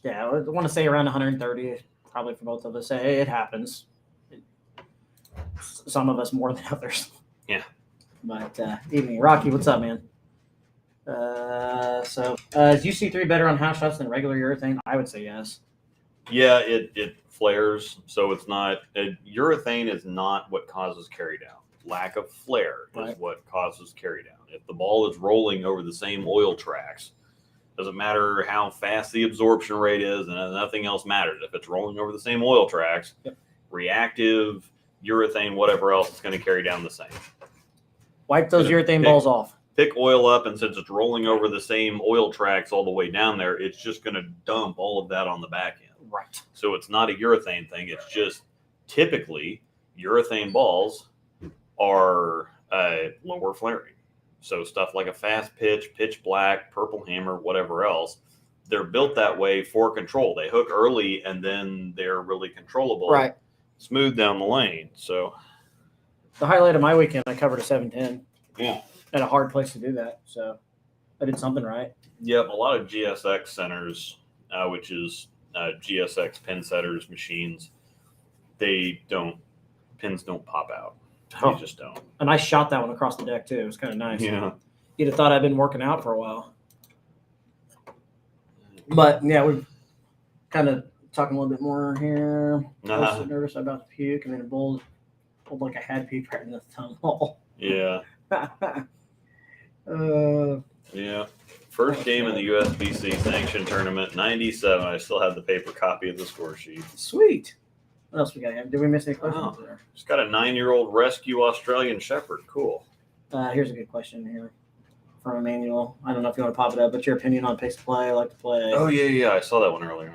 Yeah, I want to say around 130, probably for both of us. Hey, it happens. Some of us more than others. Yeah. But evening. Rocky, what's up, man? Is UC3 better on house shots than regular urethane? I would say yes. Yeah, it flares, so it's not urethane is not what causes carry down. Lack of flare is Right. what causes carry down. If the ball is rolling over the same oil tracks, doesn't matter how fast the absorption rate is, and nothing else matters. If it's rolling over the same oil tracks, Yep. Reactive, urethane, whatever else, it's going to carry down the same. Wipe those urethane balls off. Pick oil up, and since it's rolling over the same oil tracks all the way down there, it's just going to dump all of that on the back end. Right. So it's not a urethane thing. It's just typically urethane balls are lower flaring. So stuff like a fast pitch, pitch black, purple hammer, whatever else, they're built that way for control. They hook early and then they're really controllable, Right. smooth down the lane. So The highlight of my weekend, I covered a 710 yeah, at a hard place to do that. So I did something right. yep. A lot of GSX centers, which is GSX pin setters machines, pins don't pop out. Oh. They just don't. And I shot that one across the deck too. It was kind of nice. Yeah. You'd have thought I'd been working out for a while. But yeah, we're kind of talking a little bit more here. I was so nervous about to puke, and then it bowled like I had puked right in the thumb hole. Yeah. uh, Yeah. First game in the USBC sanctioned tournament, 97. I still have the paper copy of the score sheet. Sweet. What else we got here? Did we miss any questions there? Just got a 9-year-old rescue Australian Shepherd. Cool. Here's a good question here from Emmanuel. I don't know if you want to pop it up, but your opinion on pace to play, like to play. Oh, yeah. I saw that one earlier.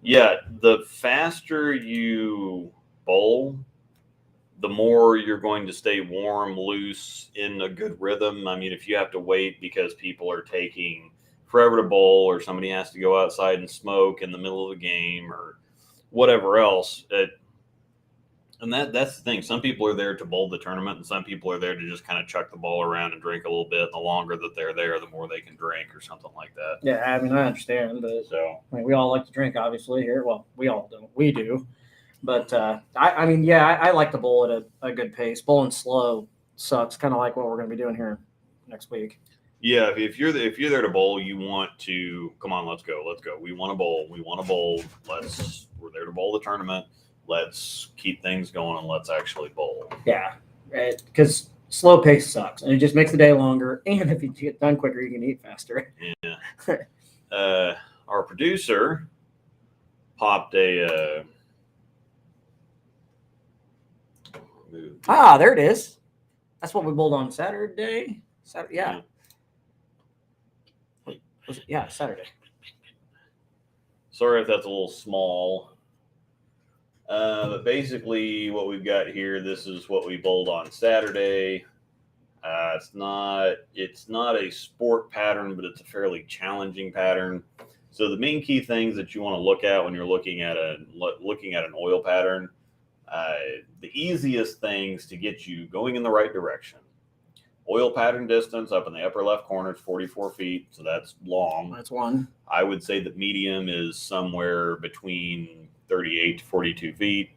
Yeah, the faster you bowl, the more you're going to stay warm, loose, in a good rhythm. I mean, if you have to wait because people are taking forever to bowl, or somebody has to go outside and smoke in the middle of the game, or whatever else, and that's the thing. Some people are there to bowl the tournament, and some people are there to just kind of chuck the ball around and drink a little bit. And the longer that they're there, the more they can drink, or something like that. Yeah, I mean, I understand, but So I mean, we all like to drink, obviously, here. Well, we all don't. We do. But, I like to bowl at a good pace. Bowling slow sucks, kind of like what we're going to be doing here next week. yeah, if you're there to bowl, you want to come on. Let's go. We want to bowl. We're there to bowl the tournament. Let's keep things going and let's actually bowl. Yeah, because slow pace sucks, and it just makes the day longer. And if you get done quicker, you can eat faster. Yeah. Our producer popped a. There it is. That's what we bowled on Saturday. Yeah. Wait, was it? Yeah, Saturday. Sorry if that's a little small. But basically what we've got here, this is what we bowled on Saturday. It's not a sport pattern, but it's a fairly challenging pattern. So the main key things that you want to look at when you're looking at an oil pattern, the easiest things to get you going in the right direction. Oil pattern distance up in the upper left corner is 44 feet, so that's long. That's one. I would say that medium is somewhere between 38 to 42 feet.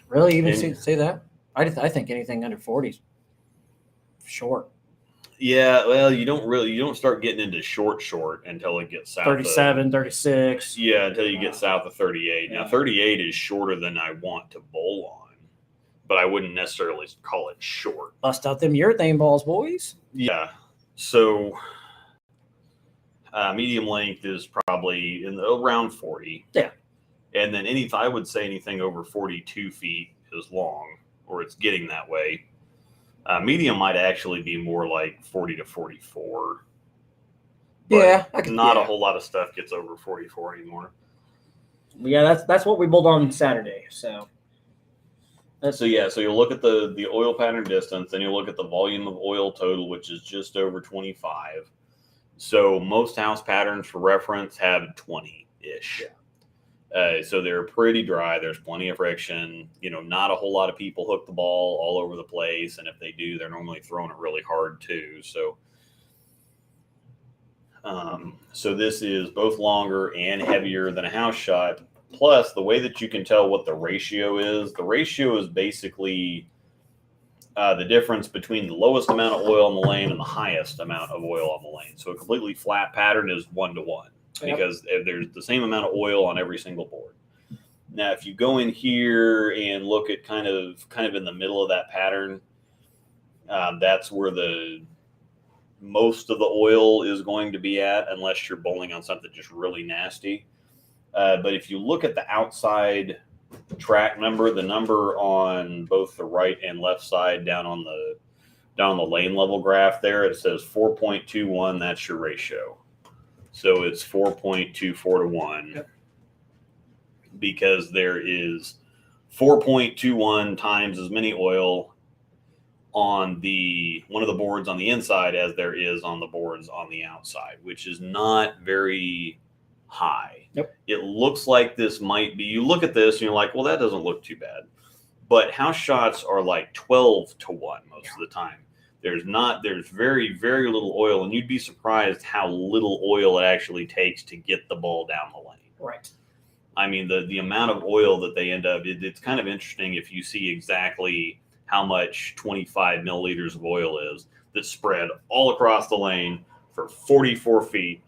Really? Even say that? I think anything under 40 is short. Yeah, well, you don't start getting into short until it gets south 37, 36. Yeah, until you get south of 38. Yeah. Now, 38 is shorter than I want to bowl on, but I wouldn't necessarily call it short. Bust out them urethane balls, boys. Yeah. So medium length is probably around 40. Yeah. And then I would say anything over 42 feet is long, or it's getting that way. Medium might actually be more like 40 to 44. Yeah. Not a whole lot of stuff gets over 44 anymore. Yeah, that's what we bowled on Saturday. So you'll look at the oil pattern distance, then you'll look at the volume of oil total, which is just over 25. So most house patterns, for reference, have 20-ish. Yeah. So they're pretty dry. There's plenty of friction. Not a whole lot of people hook the ball all over the place, and if they do, they're normally throwing it really hard too. So this is both longer and heavier than a house shot. Plus, the way that you can tell what the ratio is basically the difference between the lowest amount of oil on the lane and the highest amount of oil on the lane. So a completely flat pattern is 1-to-1 because there's the same amount of oil on every single board. Now, if you go in here and look at kind of in the middle of that pattern, that's where the most of the oil is going to be at, unless you're bowling on something just really nasty. But if you look at the outside track number, the number on both the right and left side down on the lane level graph there, it says 4.21. That's your ratio. So it's 4.24 to 1. Yep. Because there is 4.21 times as many oil on one of the boards on the inside as there is on the boards on the outside, which is not very high. Yep. It looks like this might be, you look at this and you're like, well, that doesn't look too bad. But house shots are like 12 to 1 most of the time. There's very, very little oil, and you'd be surprised how little oil it actually takes to get the ball down the lane. Right. I mean, the amount of oil that they end up, it's kind of interesting if you see exactly how much 25 milliliters of oil is that's spread all across the lane for 44 feet.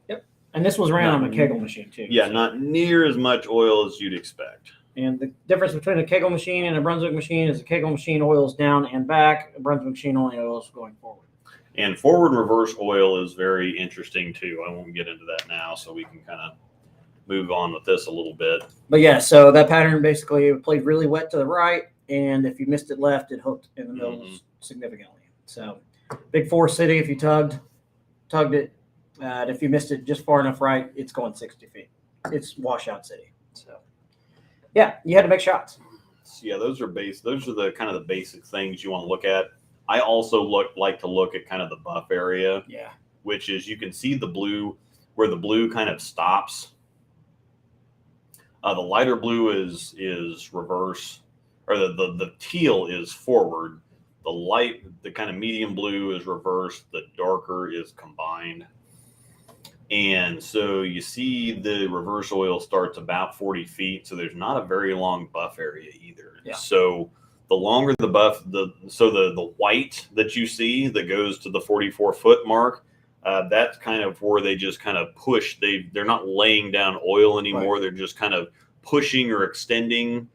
Yep. And this was ran on a Kegel machine too. Yeah, so not near as much oil as you'd expect. And the difference between a Kegel machine and a Brunswick machine is a Kegel machine oils down and back. A Brunswick machine only oils going forward. And forward reverse oil is very interesting too. I won't get into that now, so we can kind of move on with this a little bit. But yeah, so that pattern basically played really wet to the right, and if you missed it left, it hooked in the middle significantly. So big 4 city, if you tugged it, and if you missed it just far enough right, it's going 60 feet. It's washout city. So yeah, you had to make shots. Yeah, those are the kind of the basic things you want to look at. I also like to look at kind of the buff area. Yeah. Which is, you can see the blue, where the blue kind of stops. The lighter blue is reverse, or the teal is forward. The kind of medium blue is reverse. The darker is combined. And so you see the reverse oil starts about 40 feet. So there's not a very long buff area either. Yeah. So the longer the buff, the white that you see that goes to the 44-foot mark, that's kind of where they just kind of push. They're not laying down oil anymore. Right. They're just kind of pushing or extending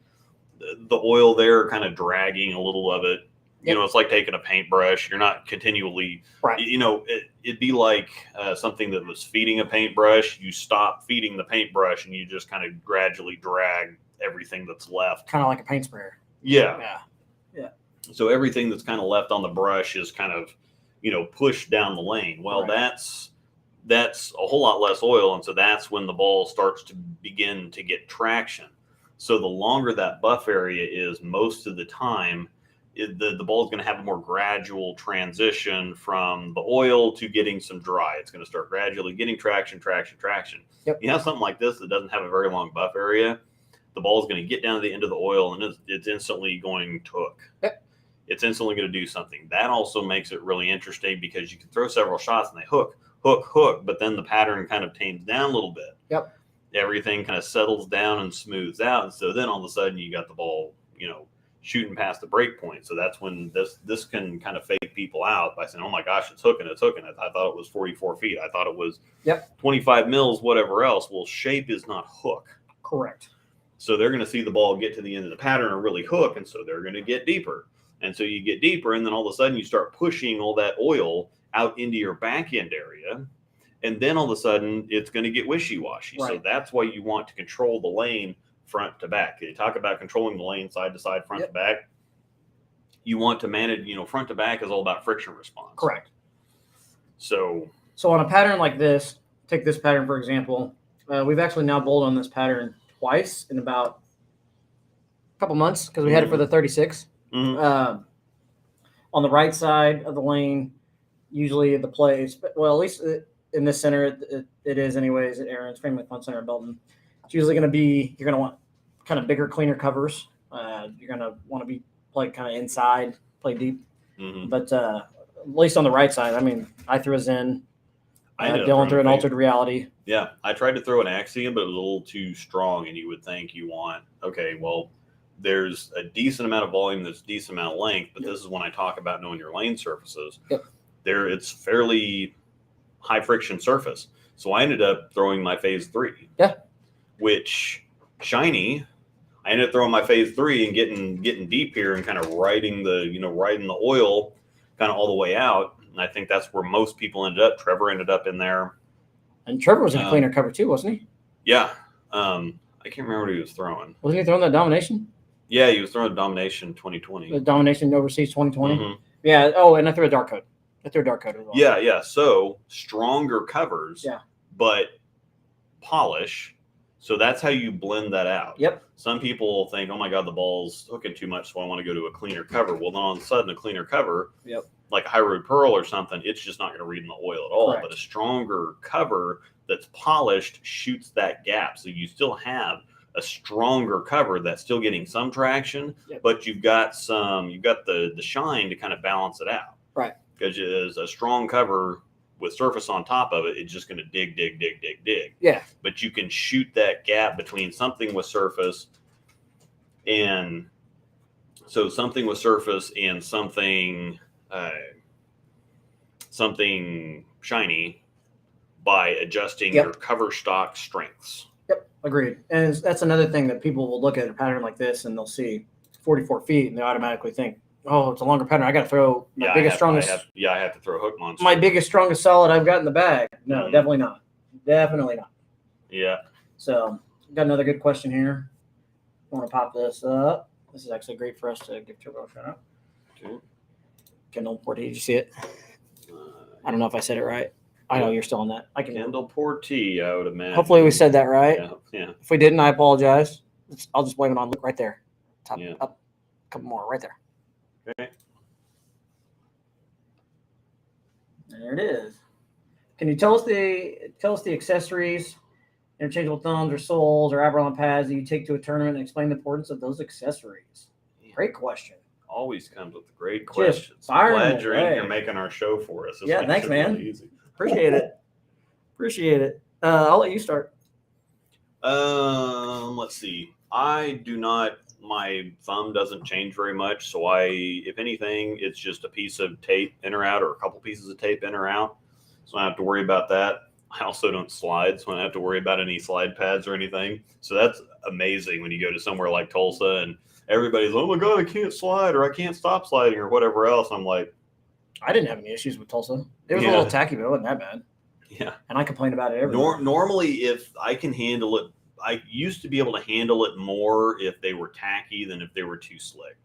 the oil there, kind of dragging a little of it. Yep. It's like taking a paintbrush. You're not continually, right. It'd be like something that was feeding a paintbrush. You stop feeding the paintbrush and you just kind of gradually drag everything that's left. Kind of like a paint sprayer. Yeah. So everything that's kind of left on the brush is kind of, pushed down the lane. Well, right. That's a whole lot less oil. And so that's when the ball starts to begin to get traction. So the longer that buff area is, most of the time, the ball is going to have a more gradual transition from the oil to getting some dry. It's going to start gradually getting traction. Yep. You have something like this that doesn't have a very long buff area, the ball is going to get down to the end of the oil, and it's instantly going to hook. Yep. It's instantly going to do something. That also makes it really interesting because you can throw several shots and they hook, but then the pattern kind of tames down a little bit. Yep. Everything kind of settles down and smooths out. And so then all of a sudden you got the ball, shooting past the break point. So that's when this can kind of fake people out by saying, oh my gosh, it's hooking. I thought it was 44 feet. I thought it was 25 mils, whatever else. Well, shape is not hook. Correct. So they're going to see the ball get to the end of the pattern or really hook, and so they're going to get deeper. And so you get deeper, and then all of a sudden you start pushing all that oil out into your back end area. And then all of a sudden it's going to get wishy-washy. Right. So that's why you want to control the lane front to back. You talk about controlling the lane side to side, front to back. You want to manage, front to back is all about friction response. Correct. So on a pattern like this, take this pattern for example. We've actually now bowled on this pattern twice in about a couple months because we had it for the 36. Mm-hmm. On the right side of the lane, usually the plays, well, at least in this center, it is anyways at Aaron's Family Fun Center in Belton. It's usually going to be, you're going to want kind of bigger, cleaner covers. You're going to want to be played kind of inside, play deep. Mm-hmm. But at least on the right side, I mean, I threw a Zen. Dylan threw an altered reality. Yeah, I tried to throw an Axiom, but it was a little too strong, and you would think you want, okay, well, there's a decent amount of volume, there's a decent amount of length, but this is when I talk about knowing your lane surfaces. Yep. It's fairly high friction surface. So I ended up throwing my phase 3. Yeah. Which shiny, I ended up throwing my phase 3 and getting deep here and kind of riding the oil kind of all the way out. And I think that's where most people ended up. Trevor ended up in there. And Trevor was in a cleaner cover too, wasn't he? Yeah. I can't remember what he was throwing. Wasn't he throwing that Domination? Yeah, he was throwing Domination 2020. The Domination Overseas 2020? Mm-hmm. Yeah. Oh, and I threw a dark code. I threw a dark code as well. Yeah. So stronger covers, but polish. So that's how you blend that out. Yep. Some people think, oh my God, the ball's hooking too much, so I want to go to a cleaner cover. Well, then all of a sudden, a cleaner cover, like a High Road Pearl or something, it's just not going to read in the oil at all. Correct. But a stronger cover that's polished shoots that gap. So you still have a stronger cover that's still getting some traction, but you've got the shine to kind of balance it out. Right. Because it is a strong cover with surface on top of it, it's just going to dig. Yeah. But you can shoot that gap between something with surface and something shiny by adjusting your cover stock strengths. Yep. Agreed. And that's another thing that people will look at a pattern like this and they'll see 44 feet and they automatically think, oh, it's a longer pattern. I got to throw my biggest, strongest. I have to throw a hook monster. My biggest, strongest solid I've got in the bag. No, definitely not. Definitely not. Yeah. So, got another good question here. I want to pop this up. This is actually great for us to give Turbo a shout out. Okay. Kendall Porty, did you see it? I don't know if I said it right. I know you're still on that. Kendall Porty, I would imagine. Hopefully we said that right. Yeah. If we didn't, I apologize. I'll just blame it on. Look right there. Top up. A couple more right there. Okay. There it is. Can you tell us the accessories, interchangeable thumbs or soles or Aberlon pads that you take to a tournament and explain the importance of those accessories? Great question. Always comes with great questions. Glad you're in here making our show for us. Yeah, thanks, man. Really easy. Appreciate it. I'll let you start. Let's see. My thumb doesn't change very much. So if anything, it's just a piece of tape in or out or a couple pieces of tape in or out. So I don't have to worry about that. I also don't slide, so I don't have to worry about any slide pads or anything. So that's amazing when you go to somewhere like Tulsa and everybody's, oh my God, I can't slide or I can't stop sliding or whatever else. I'm like, I didn't have any issues with Tulsa. It was a little tacky, but it wasn't that bad. Yeah. And I complained about it every day. Normally, if I can handle it, I used to be able to handle it more if they were tacky than if they were too slick.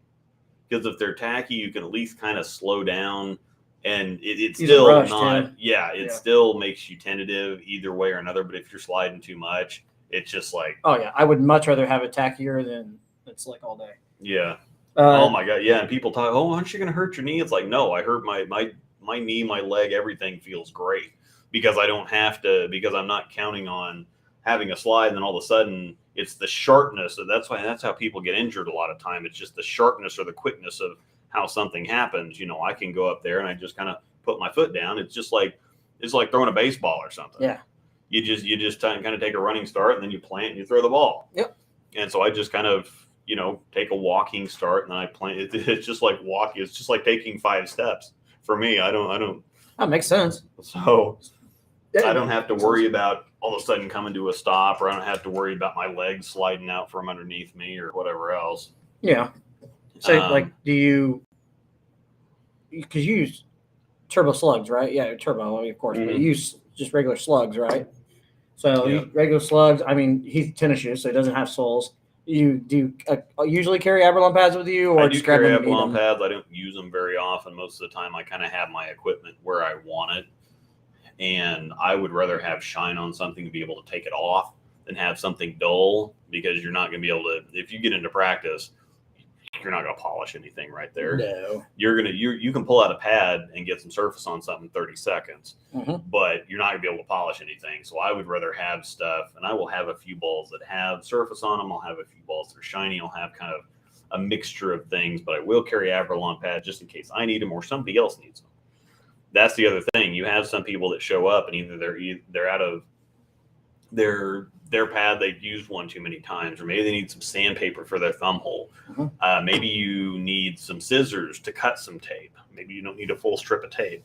Because if they're tacky, you can at least kind of slow down. And it's still not, it still makes you tentative either way or another. But if you're sliding too much, it's just like, oh yeah, I would much rather have it tackier than it's like all day. Yeah. Oh my God. Yeah. And people talk, oh, aren't you going to hurt your knee? It's like, no, I hurt my knee, my leg, everything feels great because I don't have to, because I'm not counting on having a slide. And then all of a sudden it's the sharpness. That's how people get injured a lot of time. It's just the sharpness or the quickness of how something happens. I can go up there and I just kind of put my foot down. It's like throwing a baseball or something. Yeah. You just kind of take a running start and then you plant and you throw the ball. Yep. And so I just kind of, take a walking start and then I plant. It's just like walking. It's just like taking 5 steps for me. I don't. That makes sense. So I don't have to worry about all of a sudden coming to a stop, or I don't have to worry about my legs sliding out from underneath me or whatever else. Yeah. So, like, do you? Because you use turbo slugs, right? Yeah, turbo, of course, but you use just regular slugs, right? So regular slugs. I mean, he's tennis shoes, so he doesn't have soles. You usually carry Aberlon pads with you, or I do just grab carry them Aberlon pads. I don't use them very often. Most of the time, I kind of have my equipment where I want it, and I would rather have shine on something to be able to take it off than have something dull, because you're not going to be able to. If you get into practice, you're not going to polish anything right there. No. You can pull out a pad and get some surface on something in 30 seconds, but you're not going to be able to polish anything. So I would rather have stuff, and I will have a few balls that have surface on them. I'll have a few balls that are shiny. I'll have kind of a mixture of things, but I will carry Aberlon pads just in case I need them or somebody else needs them. That's the other thing. You have some people that show up and either they're out of their pad, they've used one too many times, or maybe they need some sandpaper for their thumb hole. Maybe you need some scissors to cut some tape. Maybe you don't need a full strip of tape.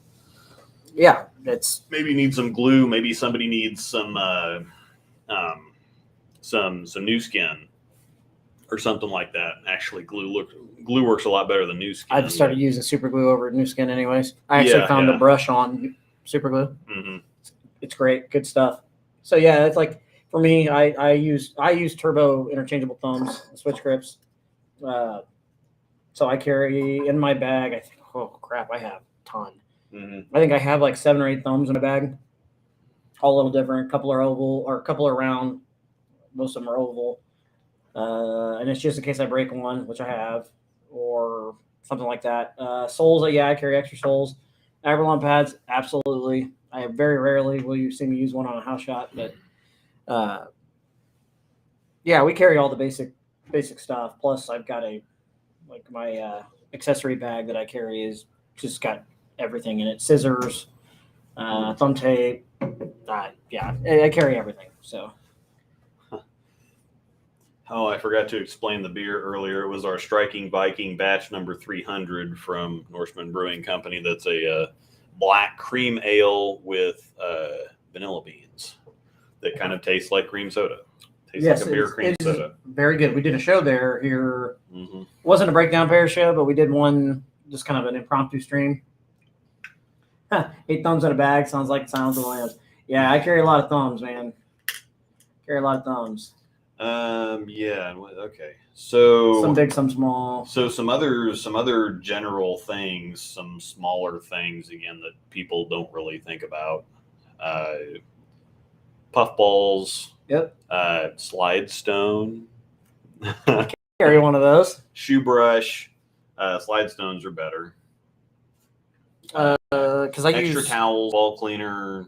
Yeah, maybe you need some glue. Maybe somebody needs some new skin or something like that. Actually, glue works a lot better than new skin. I've started using super glue over new skin anyways. I actually found a brush on super glue. It's great, good stuff. So yeah, it's like for me, I use turbo interchangeable thumbs, switch grips. So I carry in my bag. I think, oh crap, I have a ton. I think I have like 7 or 8 thumbs in my bag, all a little different. A couple are oval, or a couple are round. Most of them are oval. And it's just in case I break one, which I have, or something like that. Soles, I carry extra soles. Aberlon pads, absolutely. I very rarely will you see me use one on a house shot, but we carry all the basic stuff. Plus, I've got my accessory bag that I carry is just got everything in it: scissors, thumb tape. I carry everything. So. Oh, I forgot to explain the beer earlier. It was our Striking Viking batch number 300 from Norseman Brewing Company. That's a black cream ale with vanilla beans that kind of tastes like cream soda. Tastes like a beer cream soda. Very good. We did a show there here. It wasn't a breakdown pair show, but we did one, just kind of an impromptu stream. 8 thumbs in a bag sounds like Silence of the Lambs. Yeah, I carry a lot of thumbs, man. Carry a lot of thumbs. Okay. So some big, some small. So some other general things, some smaller things again that people don't really think about. Puff balls. Yep. Slide stone. Carry one of those. Shoe brush. Slide stones are better. Because I extra towels, ball cleaner.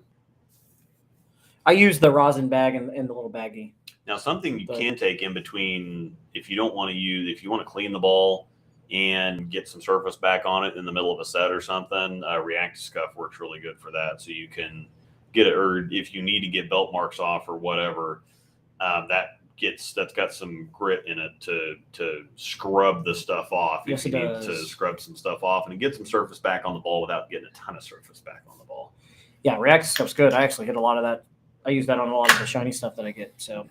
I use the rosin bag in the little baggie. Now, something you can take in between, if you want to clean the ball and get some surface back on it in the middle of a set or something, Reactive Scuff works really good for that. So you can get it, or if you need to get belt marks off or whatever, that's got some grit in it to scrub the stuff off. Yes, if you need to scrub some stuff off and get some surface back on the ball without getting a ton of surface back on the ball. Yeah, Reactive Scuff's good. I actually hit a lot of that. I use that on a lot of the shiny stuff that I get. So,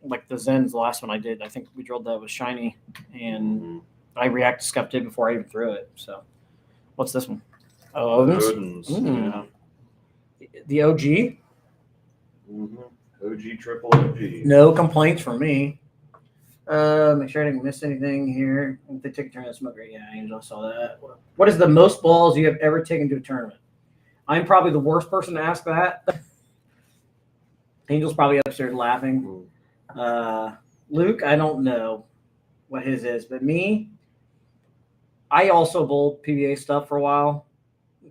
like the Zen's, the last one I did, I think we drilled that with shiny, and I Reactive Scuffed it before I even threw it. So, what's this one? Oh, Odin's. Yeah. The OG. OG, triple OG. No complaints from me. Make sure I didn't miss anything here. If they take a turn at smoke, yeah, Angel saw that. What is the most balls you have ever taken to a tournament? I'm probably the worst person to ask that. Angel's probably upstairs laughing. Luke, I don't know what his is, but me, I also bowled PBA stuff for a while.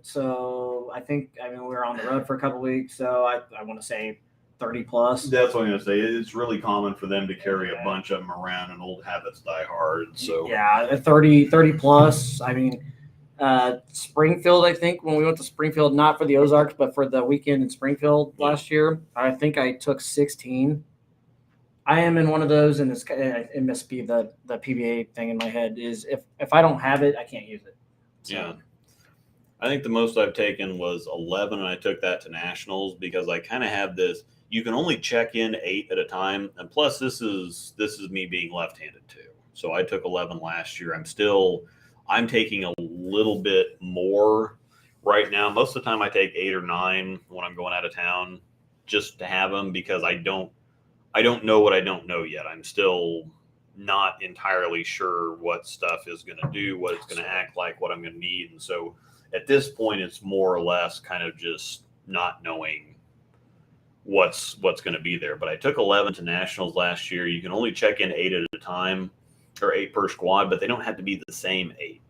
So we were on the road for a couple weeks. So I want to say 30 plus. That's what I'm going to say. It's really common for them to carry a bunch of them around, and old habits die hard. So yeah, 30 plus. I mean, Springfield, I think when we went to Springfield, not for the Ozarks, but for the weekend in Springfield last year, I think I took 16. I am in one of those, and it must be the PBA thing in my head is if I don't have it, I can't use it. So, yeah. I think the most I've taken was 11, and I took that to nationals because I kind of have this. You can only check in 8 at a time, and plus this is me being left-handed too. So I took 11 last year. I'm taking a little bit more right now. Most of the time I take 8 or 9 when I'm going out of town, just to have them because I don't know what I don't know yet. I'm still not entirely sure what stuff is going to do, what it's going to act like, what I'm going to need, and so at this point, it's more or less kind of just not knowing what's going to be there. But I took 11 to nationals last year. You can only check in 8 at a time, or 8 per squad, but they don't have to be the same 8.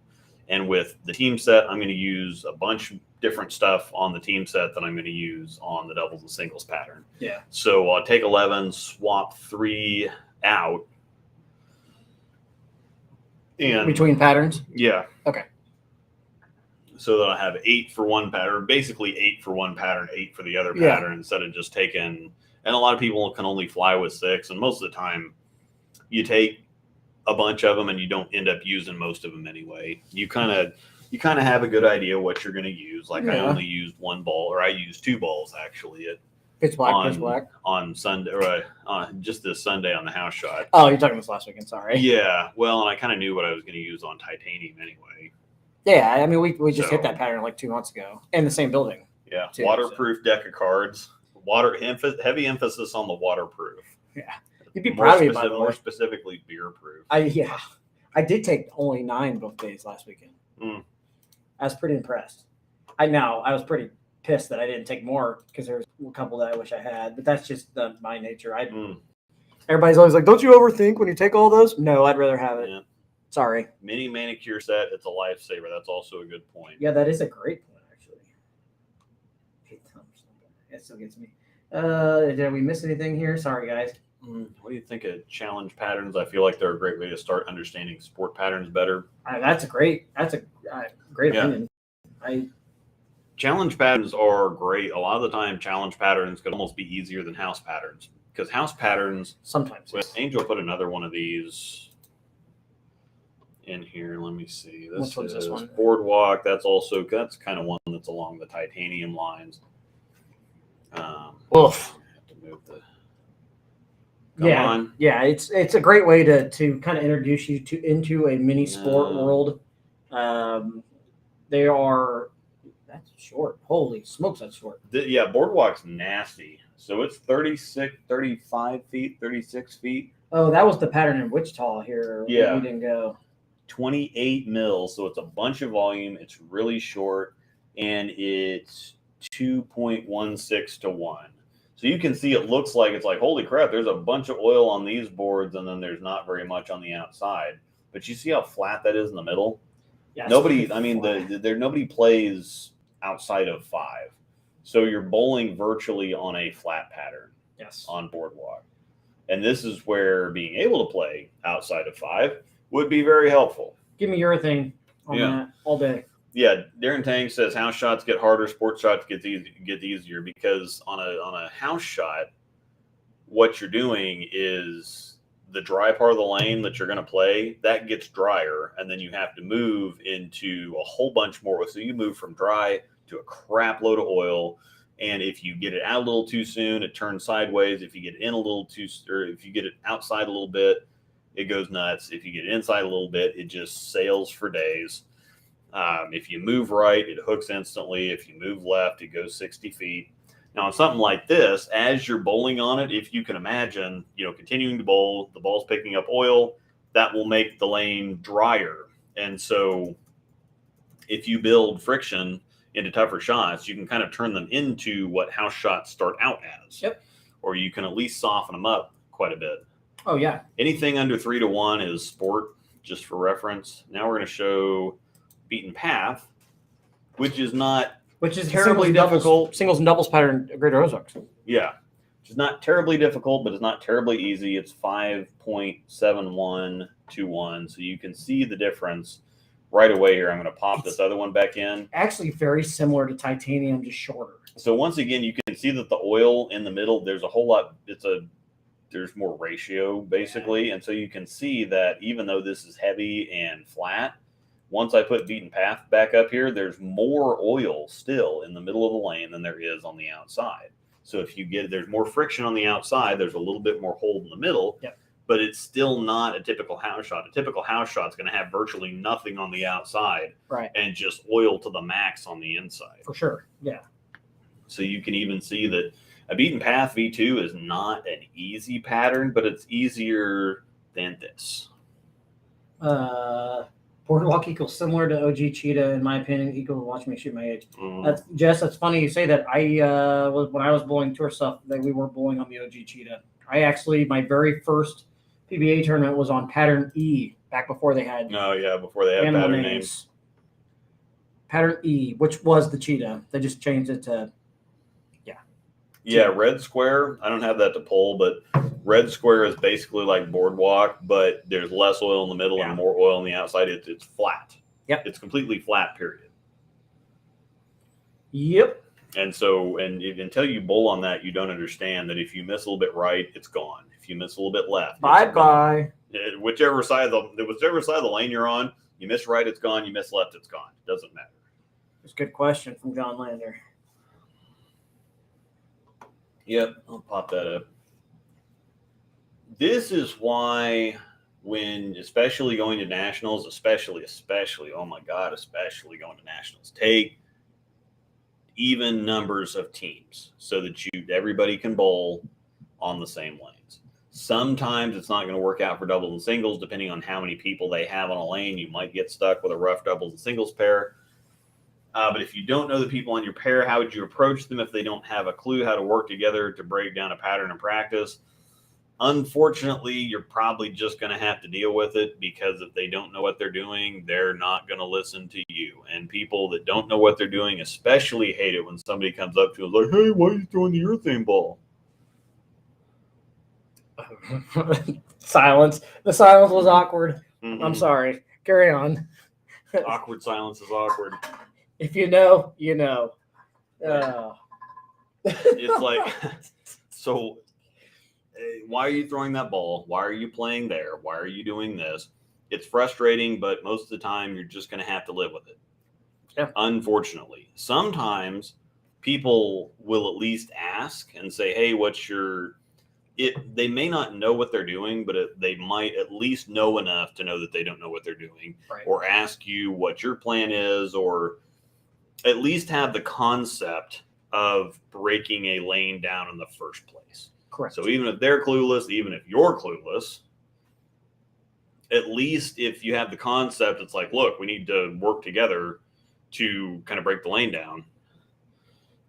And with the team set, I'm going to use a bunch of different stuff on the team set that I'm going to use on the doubles and singles pattern. Yeah. So I'll take 11, swap 3 out. And between patterns? Yeah. Okay. So that I have 8 for one pattern, basically 8 for one pattern, 8 for the other pattern, instead of just taking. And a lot of people can only fly with 6, and most of the time, you take a bunch of them and you don't end up using most of them anyway. You kind of have a good idea what you're going to use. Like I only used 1 ball, or I used 2 balls actually at pitch black on Sunday, or just this Sunday on the house shot. Oh, you're talking this last weekend. Sorry. Yeah, well, and I kind of knew what I was going to use on titanium anyway. Yeah, I mean, we just hit that pattern like 2 months ago in the same building. Yeah, too, waterproof deck of cards. Heavy emphasis on the waterproof. Yeah, you'd be proud of me, by the way. More specifically, beer proof. I did take only 9 both days last weekend. I was pretty impressed. I was pretty pissed that I didn't take more because there's a couple that I wish I had, but that's just my nature. Everybody's always like, "Don't you overthink when you take all those?" No, I'd rather have it. Yeah. Sorry. Mini manicure set. It's a lifesaver. That's also a good point. Yeah, that is a great point, actually. It still gets me. Did we miss anything here? Sorry, guys. What do you think of challenge patterns? I feel like they're a great way to start understanding sport patterns better. That's a great opinion. Challenge patterns are great. A lot of the time, challenge patterns could almost be easier than house patterns because house patterns sometimes. Angel put another one of these in here. Let me see. Which one's this one? Boardwalk. That's kind of one that's along the titanium lines. Oof. On. Yeah. It's a great way to kind of introduce you into a mini sport world. That's short. Holy smokes, that's short. Boardwalk's nasty. So it's 35 feet, 36 feet. Oh, that was the pattern in Wichita here. Yeah. We didn't go. 28 mils, so it's a bunch of volume. It's really short, and it's 2.16 to 1. So you can see it looks like it's like, holy crap, there's a bunch of oil on these boards, and then there's not very much on the outside. But you see how flat that is in the middle? Yeah, nobody plays outside of 5. So you're bowling virtually on a flat pattern. Yes. On Boardwalk. And this is where being able to play outside of 5 would be very helpful. Give me your thing on that all day. Yeah, Darren Tang says house shots get harder, sports shots get easier because on a house shot, what you're doing is the dry part of the lane that you're going to play, that gets drier, and then you have to move into a whole bunch more. So you move from dry to a crap load of oil, and if you get it out a little too soon, it turns sideways. If you get in a little too, or if you get it outside a little bit, it goes nuts. If you get inside a little bit, it just sails for days. If you move right, it hooks instantly. If you move left, it goes 60 feet. Now, on something like this, as you're bowling on it, if you can imagine, continuing to bowl, the ball's picking up oil, that will make the lane drier. And so if you build friction into tougher shots, you can kind of turn them into what house shots start out as. Yep. Or you can at least soften them up quite a bit. Oh, yeah. Anything under 3 to 1 is sport, just for reference. Now we're going to show beaten path, which is terribly difficult. Singles and doubles pattern, Greater Ozarks. Yeah. Which is not terribly difficult, but it's not terribly easy. It's 5.7121. So you can see the difference right away here. I'm going to pop this other one back in. Actually very similar to titanium, just shorter. So once again, you can see that the oil in the middle, there's a whole lot. There's more ratio basically. Yeah. And so you can see that even though this is heavy and flat, Once I put beaten path back up here, there's more oil still in the middle of the lane than there is on the outside. So if you get, there's more friction on the outside, there's a little bit more hold in the middle, Yep. but it's still not a typical house shot. A typical house shot is going to have virtually nothing on the outside, Right. and just oil to the max on the inside. For sure. Yeah. So you can even see that a beaten path V2 is not an easy pattern, but it's easier than this. Boardwalk equals similar to OG Cheetah, in my opinion, equal to watch me shoot my age. Mm. Jess, that's funny you say that. When I was bowling tour stuff, that we were bowling on the OG Cheetah. My very first PBA tournament was on pattern E, back before they had Before they had animal pattern names. Pattern E, which was the Cheetah. They just changed it to Red square. I don't have that to pull, but red square is basically like boardwalk, but there's less oil in the middle and more oil on the outside. It's flat. Yep. It's completely flat, period. Yep. And so, until you bowl on that, you don't understand that if you miss a little bit right, it's gone. If you miss a little bit left, bye. Whichever side of the lane you're on, you miss right, it's gone. You miss left, it's gone. It doesn't matter. That's a good question from John Lander. Yep, I'll pop that up. This is why especially going to nationals, especially going to nationals, take even numbers of teams so that everybody can bowl on the same lanes. Sometimes it's not going to work out for doubles and singles, depending on how many people they have on a lane. You might get stuck with a rough doubles and singles pair. But if you don't know the people on your pair, how would you approach them if they don't have a clue how to work together to break down a pattern in practice? Unfortunately, you're probably just going to have to deal with it, because if they don't know what they're doing, they're not going to listen to you. And people that don't know what they're doing especially hate it when somebody comes up to you and is like, hey, why are you throwing the urethane ball? Silence. The silence was awkward. Mm-hmm. I'm sorry. Carry on. Awkward silence is awkward. If you know, you know. It's like, so why are you throwing that ball? Why are you playing there? Why are you doing this? It's frustrating, but most of the time you're just going to have to live with it. Yeah. Unfortunately, sometimes people will at least ask and say, hey, they may not know what they're doing, but they might at least know enough to know that they don't know what they're doing, right, or ask you what your plan is, or at least have the concept of breaking a lane down in the first place. Correct. So even if they're clueless, even if you're clueless, at least if you have the concept, it's like, look, we need to work together to kind of break the lane down.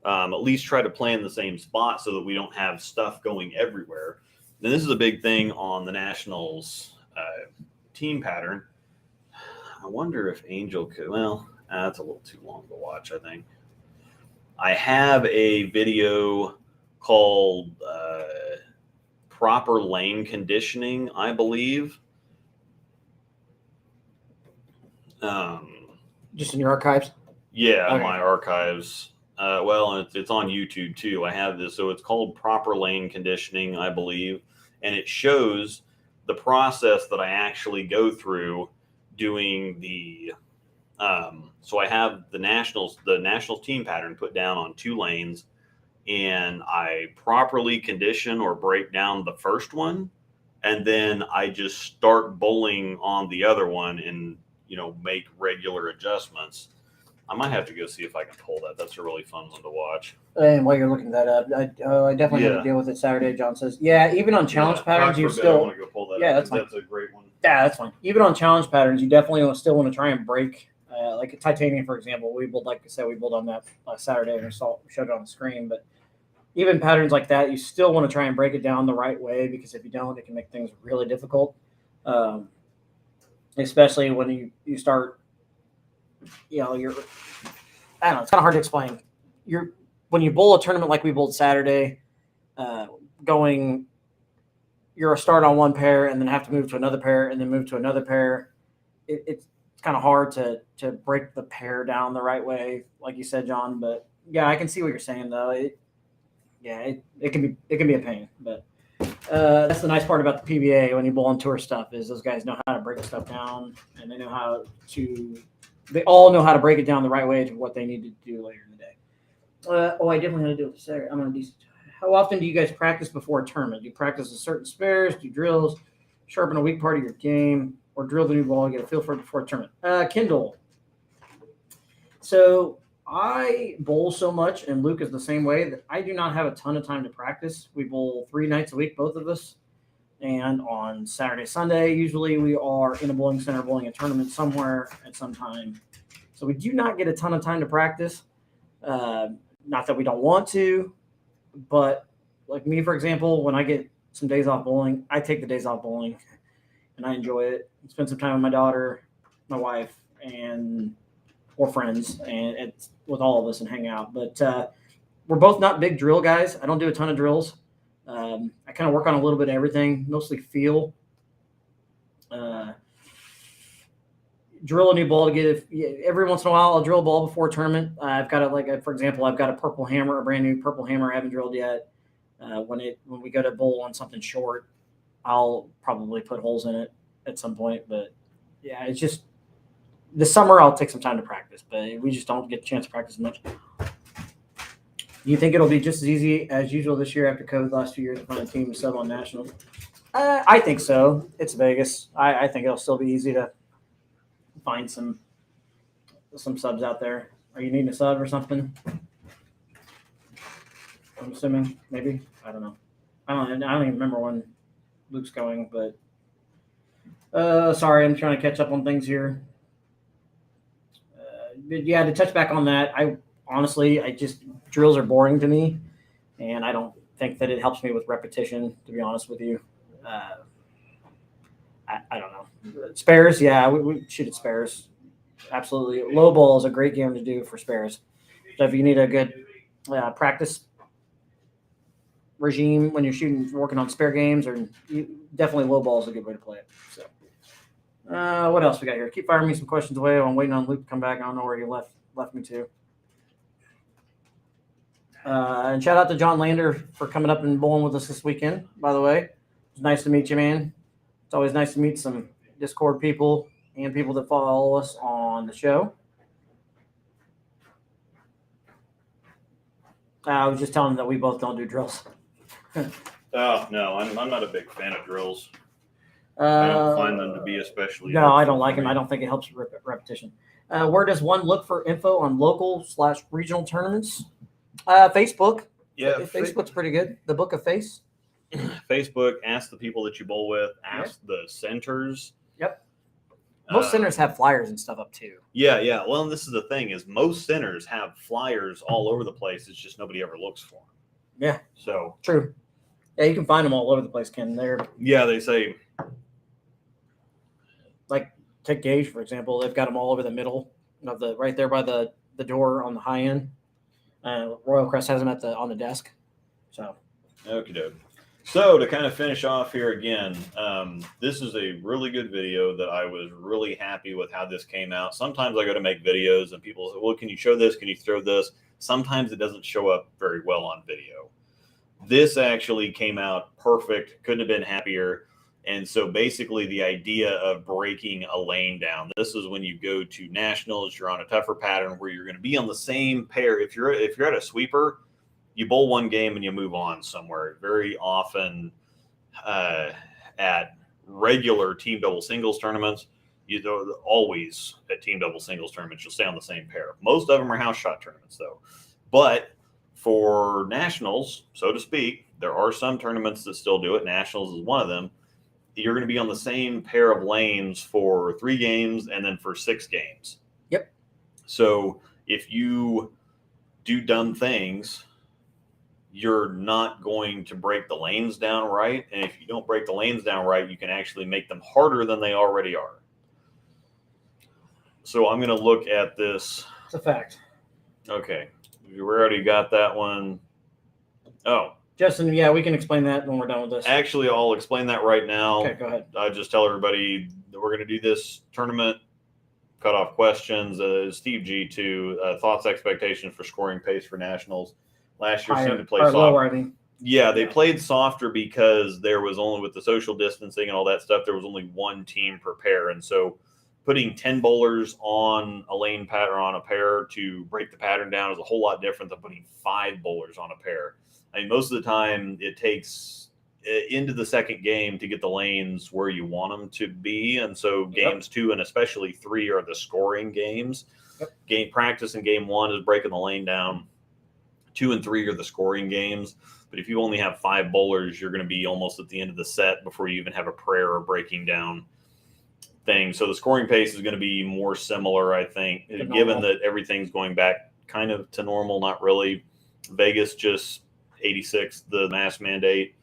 At least try to play in the same spot so that we don't have stuff going everywhere. And this is a big thing on the Nationals team pattern. I wonder if Angel could, that's a little too long to watch, I think. I have a video called Proper Lane Conditioning, I believe. Just in your archives? Yeah, okay. My archives. And it's on YouTube too. I have this. So it's called Proper Lane Conditioning, I believe. And it shows the process that I actually go through doing the so I have the Nationals team pattern put down on 2 lanes, and I properly condition or break down the first one, and then I just start bowling on the other one and, make regular adjustments. I might have to go see if I can pull that. That's a really fun one to watch. And while you're looking that up, I definitely have to deal with it Saturday. John says, yeah, even on challenge patterns, you still. I want to go pull that. Yeah, up. that's fine. That's a great one. Yeah, that's fine. Even on challenge patterns, you definitely still want to try and break. Like a titanium, for example, we bowled on that Saturday, and we showed it on the screen. But even patterns like that, you still want to try and break it down the right way, because if you don't, it can make things really difficult. Especially when you start, I don't know, it's kind of hard to explain. When you bowl a tournament like we bowled Saturday, you're a start on one pair and then have to move to another pair and then move to another pair. It's kind of hard to break the pair down the right way, like you said, John. But yeah, I can see what you're saying though. It can be a pain, but That's the nice part about the PBA when you bowl on tour stuff is those guys know how to break stuff down, and they all know how to break it down the right way to what they need to do later in the day. I definitely had to do it Saturday. I'm on a decent. How often do you guys practice before a tournament? Do you practice a certain spares, do drills, sharpen a weak part of your game, or drill the new ball and get a feel for it before a tournament? Kindle. So I bowl so much, and Luke is the same way, that I do not have a ton of time to practice. We bowl 3 nights a week, both of us. And on Saturday, Sunday, usually we are in a bowling center bowling a tournament somewhere at some time. So we do not get a ton of time to practice. Not that we don't want to, but like me, for example, when I get some days off bowling, I take the days off bowling and I enjoy it. Spend some time with my daughter, my wife, or friends, and it's with all of us and hang out. But we're both not big drill guys. I don't do a ton of drills. I kind of work on a little bit of everything, mostly feel. Drill a new ball to get it. Every once in a while, I'll drill a ball before a tournament. I've got for example, I've got a purple hammer, a brand new purple hammer I haven't drilled yet. When we go to bowl on something short, I'll probably put holes in it at some point. But yeah, it's just this summer I'll take some time to practice, but we just don't get a chance to practice much. Do you think it'll be just as easy as usual this year after COVID the last 2 years to find a team to sub on nationals? I think so. It's Vegas. I think it'll still be easy to find some subs out there. Are you needing a sub or something? I'm assuming, maybe. I don't know. I don't even remember when Luke's going, but sorry, I'm trying to catch up on things here. But yeah, to touch back on that, drills are boring to me, and I don't think that it helps me with repetition, to be honest with you. I don't know. Spares, yeah, we shoot at spares. Absolutely. Low ball is a great game to do for spares. So if you need a good practice regime when you're working on spare games, definitely low ball is a good way to play it. So what else we got here? Keep firing me some questions away. I'm waiting on Luke to come back. I don't know where he left me to. And shout out to John Lander for coming up and bowling with us this weekend, by the way. It's nice to meet you, man. It's always nice to meet some Discord people and people that follow us on the show. I was just telling them that we both don't do drills. Oh, no, I'm not a big fan of drills. I don't find them to be especially. No, I don't like them. I don't think it helps repetition. Where does one look for info on local/regional tournaments? Facebook. Yeah, Facebook's pretty good. The Book of Face. Facebook. Ask the people that you bowl with. Ask the centers. Yep. Most centers have flyers and stuff up too. Yeah. Well, and this is the thing: is most centers have flyers all over the place. It's just nobody ever looks for them. Yeah. So true. Yeah, you can find them all over the place, Ken. They say. Like take Gage, for example. They've got them all over the middle of right there by the door on the high end. Royal Crest has them on the desk. So. Okie doke. So to kind of finish off here again, this is a really good video that I was really happy with how this came out. Sometimes I go to make videos and people say, well, can you show this? Can you throw this? Sometimes it doesn't show up very well on video. This actually came out perfect. Couldn't have been happier. And so basically the idea of breaking a lane down, this is when you go to nationals, you're on a tougher pattern where you're going to be on the same pair. If you're at a sweeper, you bowl one game and you move on somewhere. Very often at regular team double singles tournaments, always at team double singles tournaments, you'll stay on the same pair. Most of them are house shot tournaments though. But for nationals, so to speak, there are some tournaments that still do it. Nationals is one of them. You're going to be on the same pair of lanes for 3 games and then for 6 games. Yep. So if you do dumb things, you're not going to break the lanes down right. And if you don't break the lanes down right, you can actually make them harder than they already are. So I'm going to look at this. It's a fact. Okay. We already got that one. Oh. Justin, yeah, we can explain that when we're done with this. Actually, I'll explain that right now. Okay, go ahead. I just tell everybody that we're going to do this tournament. Cut off questions. Steve G too. Thoughts, expectations for scoring pace for nationals. Last year seemed to play soft. Lower, I mean. Yeah, they played softer because there was only, with the social distancing and all that stuff, there was only one team per pair. And so putting 10 bowlers on a lane pattern on a pair to break the pattern down is a whole lot different than putting 5 bowlers on a pair. I mean, most of the time it takes into the second game to get the lanes where you want them to be. And so games 2 and especially 3 are the scoring games. Game practice in game 1 is breaking the lane down. 2 and 3 are the scoring games. But if you only have 5 bowlers, you're going to be almost at the end of the set before you even have a prayer or breaking down thing. So the scoring pace is going to be more similar, I think, given that everything's going back kind of to normal. Not really. Vegas just 86, the mask mandate.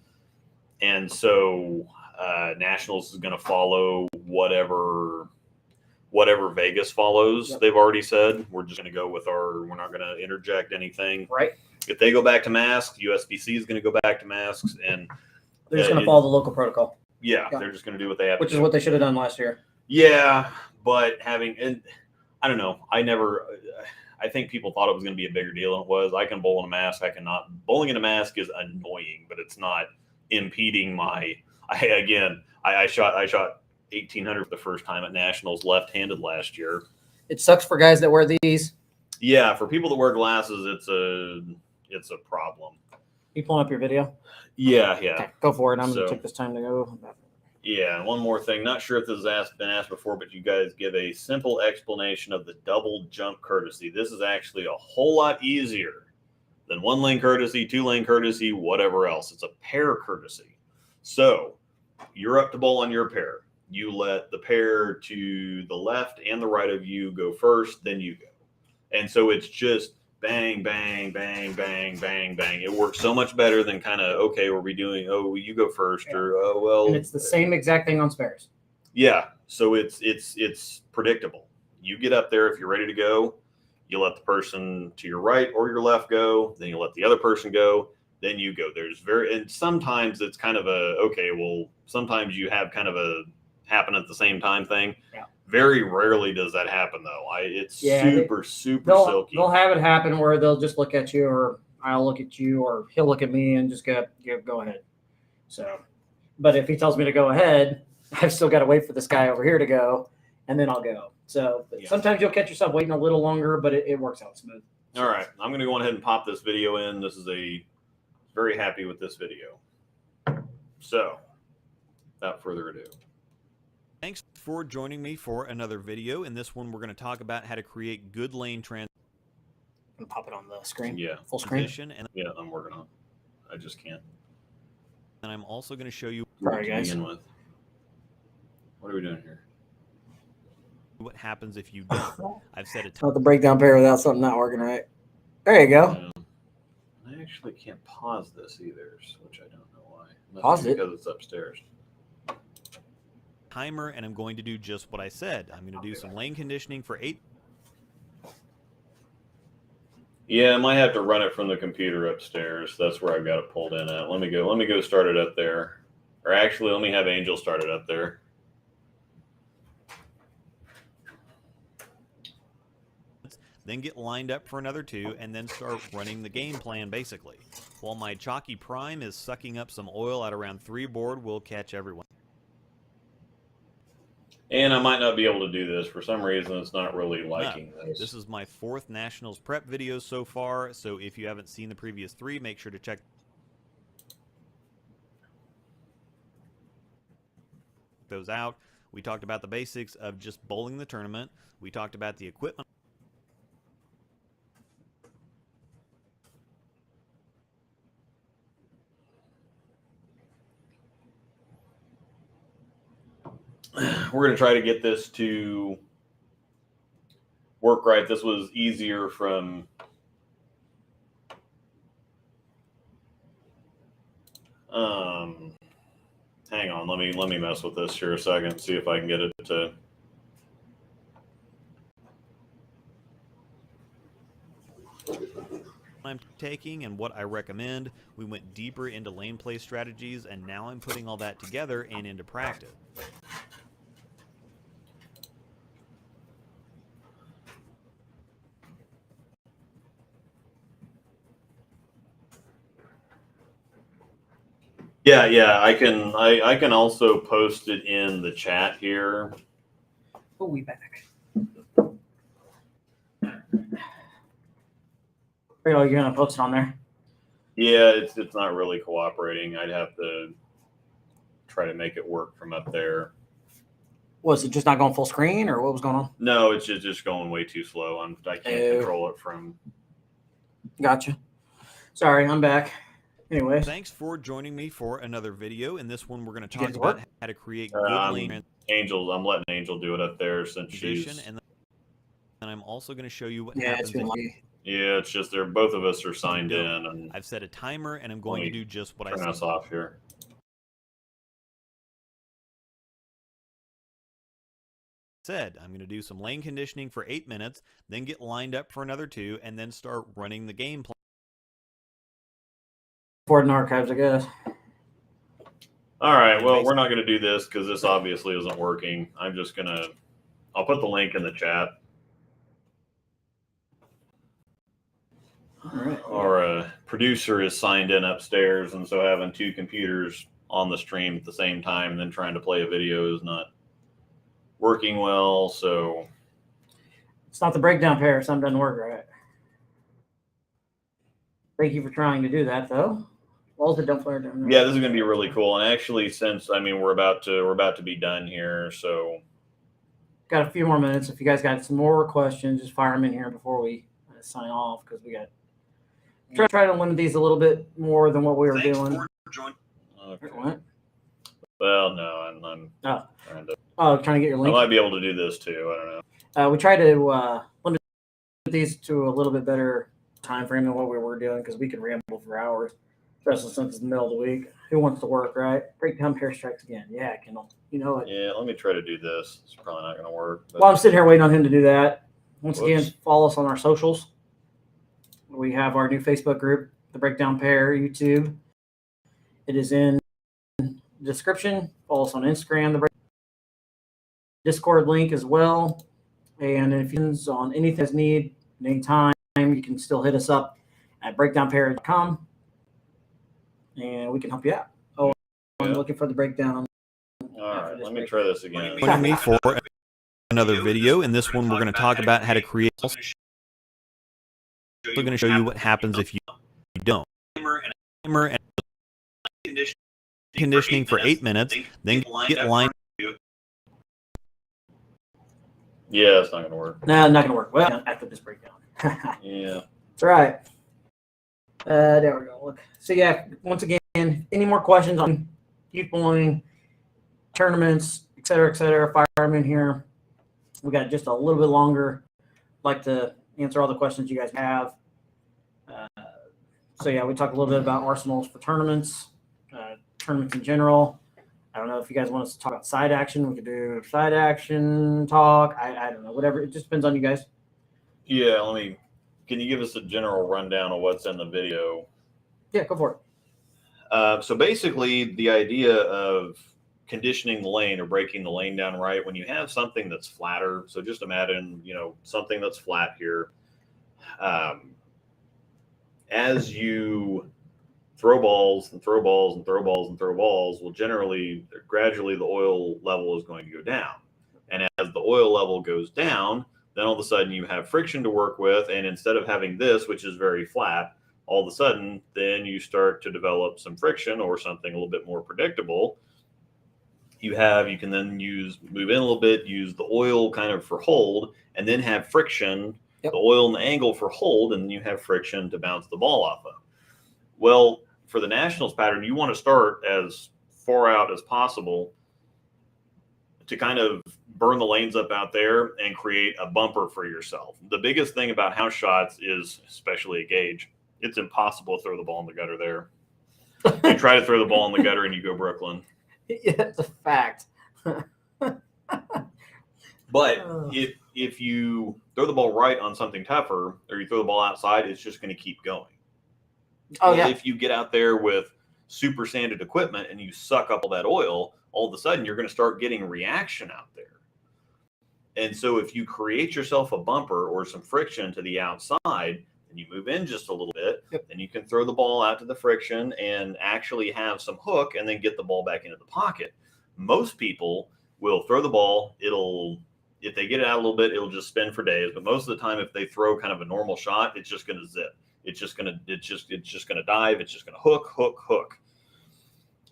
And so Nationals is going to follow whatever Vegas follows. They've already said we're just going to go with we're not going to interject anything. Right. If they go back to masks, USBC is going to go back to masks, and they're just going to follow the local protocol. Yeah, they're just going to do what they have Which to is do. what they should have done last year. Yeah, but and I don't know. I think people thought it was going to be a bigger deal than it was. I can bowl in a mask. I cannot. Bowling in a mask is annoying, but it's not impeding my. I shot 1,800 the first time at Nationals left-handed last year. It sucks for guys that wear these. Yeah, for people that wear glasses, it's a problem. You pulling up your video? Yeah. Okay, go for it. I'm going to take this time to go. Yeah, and one more thing. Not sure if this has been asked before, but you guys give a simple explanation of the double jump courtesy. This is actually a whole lot easier than 1-lane courtesy, 2-lane courtesy, whatever else. It's a pair courtesy. So you're up to bowl on your pair. You let the pair to the left and the right of you go first, then you go. And so it's just bang, bang, bang, bang, bang, bang. It works so much better than kind of, okay, what are we doing? Oh, you go first, or oh well. And it's the same exact thing on spares. Yeah, so it's predictable. You get up there if you're ready to go. You let the person to your right or your left go. Then you let the other person go. Then you go. And sometimes it's kind of sometimes you have kind of a happen at the same time thing. Yeah. Very rarely does that happen, though. It's super silky. They'll have it happen where they'll just look at you, or I'll look at you, or he'll look at me and just go ahead. So, but if he tells me to go ahead, I've still got to wait for this guy over here to go, and then I'll go. So sometimes you'll catch yourself waiting a little longer, but it works out smooth. All right. I'm going to go ahead and pop this video in. This is very happy with this video. So, without further ado. Thanks for joining me for another video. In this one, we're going to talk about how to create good lane transition. Pop it on the screen. Yeah, full screen. Yeah, I'm working on it. I just can't. And I'm also going to show you what to begin with. What are we doing here? What happens if you don't? I've said it. Not the breakdown pair without something not working right. There you go. I actually can't pause this either, which I don't know why. Pause it because it's upstairs. Timer, and I'm going to do just what I said. I'm going to do some lane conditioning for 8. Yeah, I might have to run it from the computer upstairs. That's where I've got it pulled in at. Let me go start it up there. Or actually, let me have Angel start it up there. Then get lined up for another 2, and then start running the game plan, basically. While my Chalky Prime is sucking up some oil at around 3 board, we'll catch everyone. And I might not be able to do this. For some reason, it's not really liking this. This is my 4th Nationals prep video so far, so if you haven't seen the previous 3, make sure to check those out. We talked about the basics of just bowling the tournament. We talked about the equipment. We're going to try to get this to work right. This was easier from hang on, let me mess with this here a second, see if I can get it to I'm taking and what I recommend. We went deeper into lane play strategies, and now I'm putting all that together and into practice. Yeah. I can also post it in the chat here. Oh, we back. You're gonna post it on there? Yeah, it's not really cooperating. I'd have to try to make it work from up there. Was it just not going full screen, or what was going on? No, it's just going way too slow. I can't control it from. Gotcha. Sorry, I'm back. Anyway, thanks for joining me for another video. In this one, we're going to You guys talk about work? how to create good lane Angel, I'm letting Angel do it up there since transition, she's. and I'm also going to show you what yeah, happens it's been if lucky. Yeah, it's just both of us are signed in, and I've set a timer, and I'm going to do just what I turn us off here. said. I'm going to do some lane conditioning for 8 minutes, then get lined up for another 2, and then start running the game plan. Forward in archives, I guess. All right, well, we're not going to do this because this obviously isn't working. I'm just going to, I'll put the link in the chat. All right. Our producer is signed in upstairs, and so having 2 computers on the stream at the same time and then trying to play a video is not working well, so. It's not the breakdown pair. Something doesn't work right. Thank you for trying to do that, though. Also, don't flare down. Yeah, this is going to be really cool. And actually, since we're about to be done here, so got a few more minutes. If you guys got some more questions, just fire them in here before we sign off, because we got try to limit these a little bit more than what we were doing. Okay. What? Well, no, I'm trying to get your link. I might be able to do this too. I don't know. We try to limit these to a little bit better time frame than what we were doing, because we could ramble for hours, especially since it's the middle of the week. Who wants to work, right? Breakdown pair strikes again. Yeah, Kendall. You know it. Yeah, let me try to do this. It's probably not going to work. But... Well, I'm sitting here waiting on him to do that. Once again, follow us on our socials. We have our new Facebook group, the Breakdown Pair YouTube. It is in the description. Follow us on Instagram, the Discord link as well. And if you're on anything that's need at any time, you can still hit us up at breakdownpair.com, and we can help you out. Oh, I'm looking for the breakdown. All right, let me try this again. Joining me for another video. In this one, we're going to talk about how to create. We're going to show you what happens if you don't. Timer and conditioning for 8 minutes, then get lined. Yeah, it's not going to work. No, not going to work. Well, after this breakdown. Yeah. That's right. There we go. Look. So yeah, once again, any more questions on youth bowling, tournaments, et cetera, fire them in here. We got just a little bit longer. Like to answer all the questions you guys have. So yeah, we talked a little bit about arsenals for tournaments, tournaments in general. I don't know if you guys want us to talk about side action. We could do side action talk. I don't know, whatever. It just depends on you guys. Yeah, can you give us a general rundown of what's in the video? Yeah, go for it. So basically, the idea of conditioning the lane or breaking the lane down right, when you have something that's flatter, so just imagine, something that's flat here. As you throw balls and throw balls and throw balls and throw balls, well, gradually the oil level is going to go down. And as the oil level goes down, then all of a sudden you have friction to work with. And instead of having this, which is very flat, all of a sudden, then you start to develop some friction or something a little bit more predictable. You can then move in a little bit, use the oil kind of for hold, and then have friction, the oil and the angle for hold, and then you have friction to bounce the ball off of. Well, for the nationals pattern, you want to start as far out as possible to kind of burn the lanes up out there and create a bumper for yourself. The biggest thing about house shots is, especially a gauge, it's impossible to throw the ball in the gutter there. You try to throw the ball in the gutter and you go Brooklyn. Yeah, it's a fact. But if you throw the ball right on something tougher, or you throw the ball outside, it's just going to keep going. Oh, yeah. If you get out there with super sanded equipment and you suck up all that oil, all of a sudden you're going to start getting reaction out there. And so if you create yourself a bumper or some friction to the outside, then you move in just a little bit, Yep. then you can throw the ball out to the friction and actually have some hook and then get the ball back into the pocket. Most people will throw the ball. If they get it out a little bit, it'll just spin for days. But most of the time, if they throw kind of a normal shot, it's just going to zip. It's just going to dive. It's just going to hook.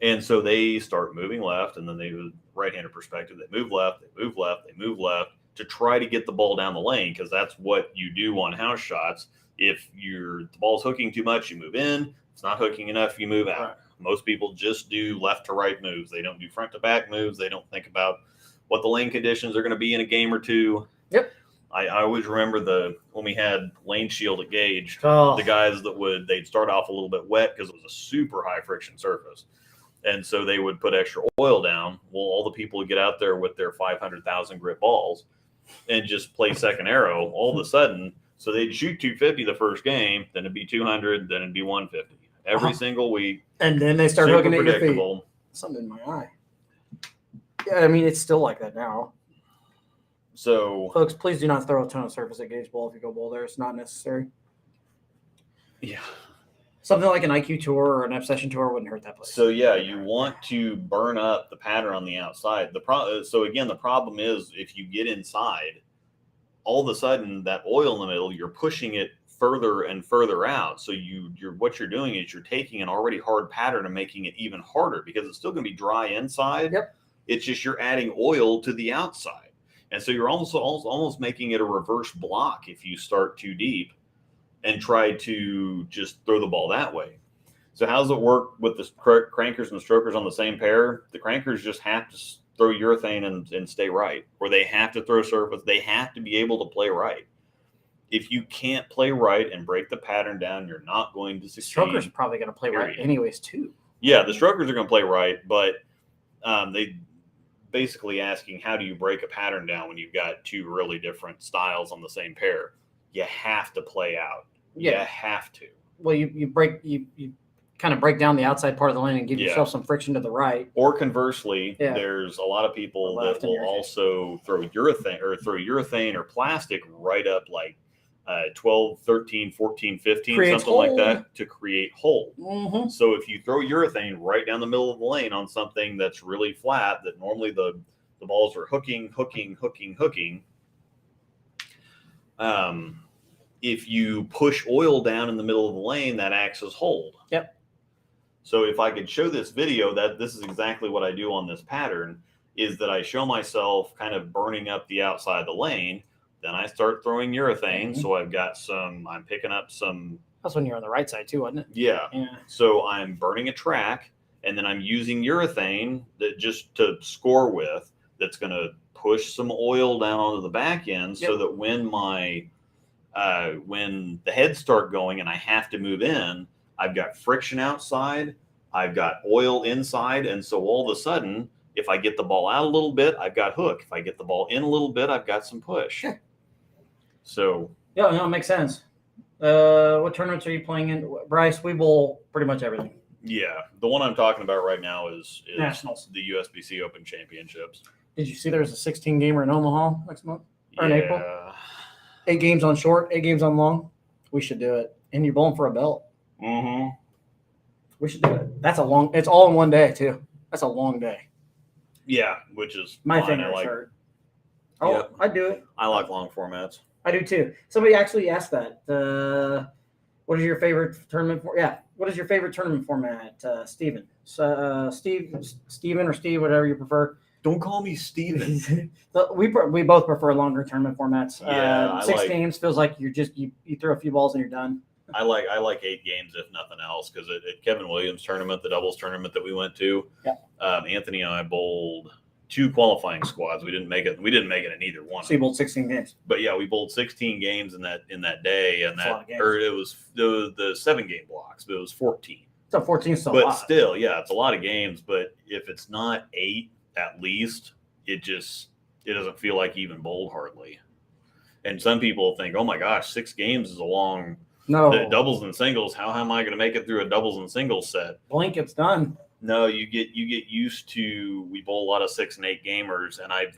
And so they start moving left, and then they move right-handed perspective. They move left, they move left to try to get the ball down the lane, because that's what you do on house shots. If the ball's hooking too much, you move in. If it's not hooking enough, you move out. Right. Most people just do left to right moves. They don't do front to back moves. They don't think about what the lane conditions are going to be in a game or two. Yep. I always remember when we had lane shield at Gage, Oh. the guys they'd start off a little bit wet because it was a super high friction surface. And so they would put extra oil down. Well, all the people would get out there with their 500,000 grit balls and just play second arrow all of a sudden. So they'd shoot 250 the first game, then it'd be 200, then it'd be 150 every single week. And then they start hooking at your feet. Predictable. Something in my eye. Yeah, I mean, it's still like that now. So, Folks, please do not throw a ton of surface at Gage Bowl if you go bowl there. It's not necessary. yeah. Something like an IQ tour or an obsession tour wouldn't hurt that place. So yeah, you want to burn up the pattern on the outside. So again, the problem is if you get inside, all of a sudden that oil in the middle, you're pushing it further and further out. So what you're doing is you're taking an already hard pattern and making it even harder, because it's still going to be dry inside. Yep. It's just you're adding oil to the outside, and so you're almost making it a reverse block if you start too deep and try to just throw the ball that way. So how does it work with the crankers and strokers on the same pair? The crankers just have to throw urethane and stay right, or they have to throw surface. They have to be able to play right. If you can't play right and break the pattern down, you're not going to succeed. Strokers are probably going to play right anyways, too. Yeah, the strokers are going to play right, but they basically asking, how do you break a pattern down when you've got two really different styles on the same pair? You have to play out. Yeah. You have to. Well, you kind of break down the outside part of the lane and give yourself some friction to the right. Or conversely, there's a lot of people that will also throw urethane or plastic right up like 12, 13, 14, 15, Creates something like hole. that, to create hole. Mm-hmm. So if you throw urethane right down the middle of the lane on something that's really flat, that normally the balls are hooking. If you push oil down in the middle of the lane, that acts as hold. Yep. So if I could show this video, that this is exactly what I do on this pattern, is that I show myself kind of burning up the outside of the lane. Then I start throwing urethane. Mm-hmm. So I'm picking up some. That's when you're on the right side too, wasn't it? Yeah. Yeah. So I'm burning a track, and then I'm using urethane that just to score with, that's going to push some oil down onto the back end, so that when the heads start going and I have to move in, I've got friction outside, I've got oil inside, and so all of a sudden, if I get the ball out a little bit, I've got hook. If I get the ball in a little bit, I've got some push. Yeah. So yeah, no, it makes sense. What tournaments are you playing in, Bryce? We bowl pretty much everything. yeah, the one I'm talking about right now is Nationals. the USBC Open Championships. Did you see there's a 16 gamer in Omaha next month or in April? Yeah. 8 games on short, 8 games on long. We should do it. And you're bowling for a belt. Mm-hmm. We should do it. It's all in one day too. That's a long day. Yeah, which is My fine. fingers I like. hurt. Oh, Yeah. I do it. I like long formats. I do too. Somebody actually asked that. What is your favorite tournament? What is your favorite tournament format, Steven? Steven or Steve, whatever you prefer. Don't call me Steven. We both prefer longer tournament formats. Yeah, 6 games feels like you throw a few balls and you're done. I like 8 games if nothing else, because at Kevin Williams' tournament, the doubles tournament that we went to, Anthony and I bowled 2 qualifying squads. We didn't make it. We didn't make it in either one. So you bowled 16 games. But yeah, we bowled 16 games in that day, and That's a lot of games. or it was the 7-game blocks, but it was 14. So 14 is still a But lot. still, yeah, it's a lot of games. But if it's not 8 at least, it doesn't feel like even bowled hardly. And some people think, oh my gosh, 6 games is a long. No. The doubles and singles. How am I going to make it through a doubles and singles set? Blink, it's done. No, you get used to. We bowl a lot of 6 and 8 gamers, and I'd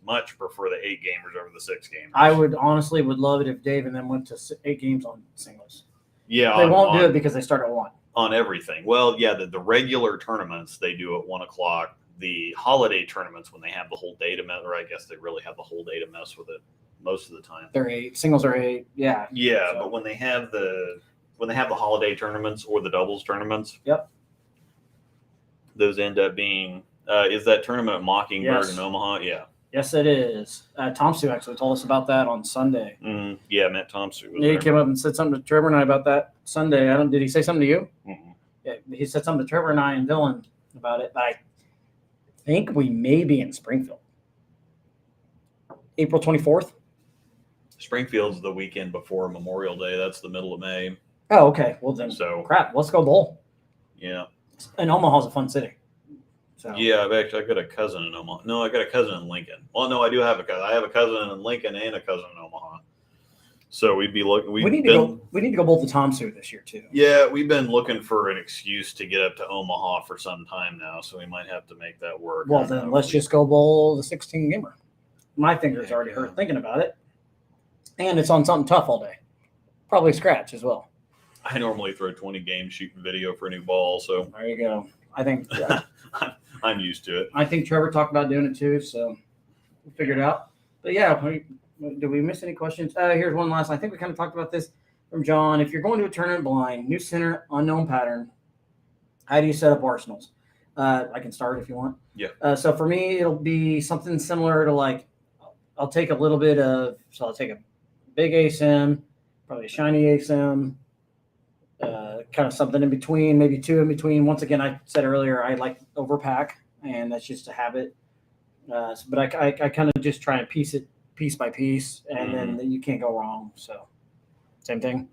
much prefer the 8 gamers over the 6 gamers. I would honestly love it if Dave and them went to 8 games on singles. Yeah, they won't do it because they start at 1 on everything. Well, yeah, the regular tournaments they do at 1 o'clock. The holiday tournaments when they have the whole day to mess, or I guess they really have the whole day to mess with it most of the time. They're 8 singles are 8. Yeah. Yeah, so. But when they have the holiday tournaments or the doubles tournaments, yep, those end up being. Is that tournament at Mockingbird in Omaha? Yeah. Yes, it is. Tom Sue actually told us about that on Sunday. Yeah, Matt Tom Sue was he there. came up and said something to Trevor and I about that Sunday. Did he say something to you? Mm-mm. Yeah, he said something to Trevor and I and Dylan about it. But I think we may be in Springfield. April 24th. Springfield's the weekend before Memorial Day. That's the middle of May. Oh, okay. Well then, crap. Let's go bowl. Yeah. And Omaha's a fun city. So. Yeah, I got a cousin in Omaha. No, I got a cousin in Lincoln. Well, no, I do have a cousin. I have a cousin in Lincoln and a cousin in Omaha. So we'd be looking. We need to go bowl to Tom Sue this year too. Yeah, we've been looking for an excuse to get up to Omaha for some time now, so we might have to make that work. Well, then let's just go bowl the 16 gamer. My fingers already hurt thinking about it, and it's on something tough all day. Probably scratch as well. I normally throw 20 games shooting video for a new ball, so there you go. I think I'm used to it. I think Trevor talked about doing it too, so we'll figure it out. But yeah, did we miss any questions? Here's one last. I think we kind of talked about this from John. If you're going to a tournament blind, new center, unknown pattern, how do you set up arsenals? I can start if you want. Yeah. So for me, it'll be something similar to I'll take a little bit of, so I'll take a big ASIM, probably a shiny ASIM, kind of something in between, maybe 2 in between. Once again, I said earlier, I like overpack, and that's just a habit. But I kind of just try and piece it piece by piece, and then you can't go wrong. So same thing.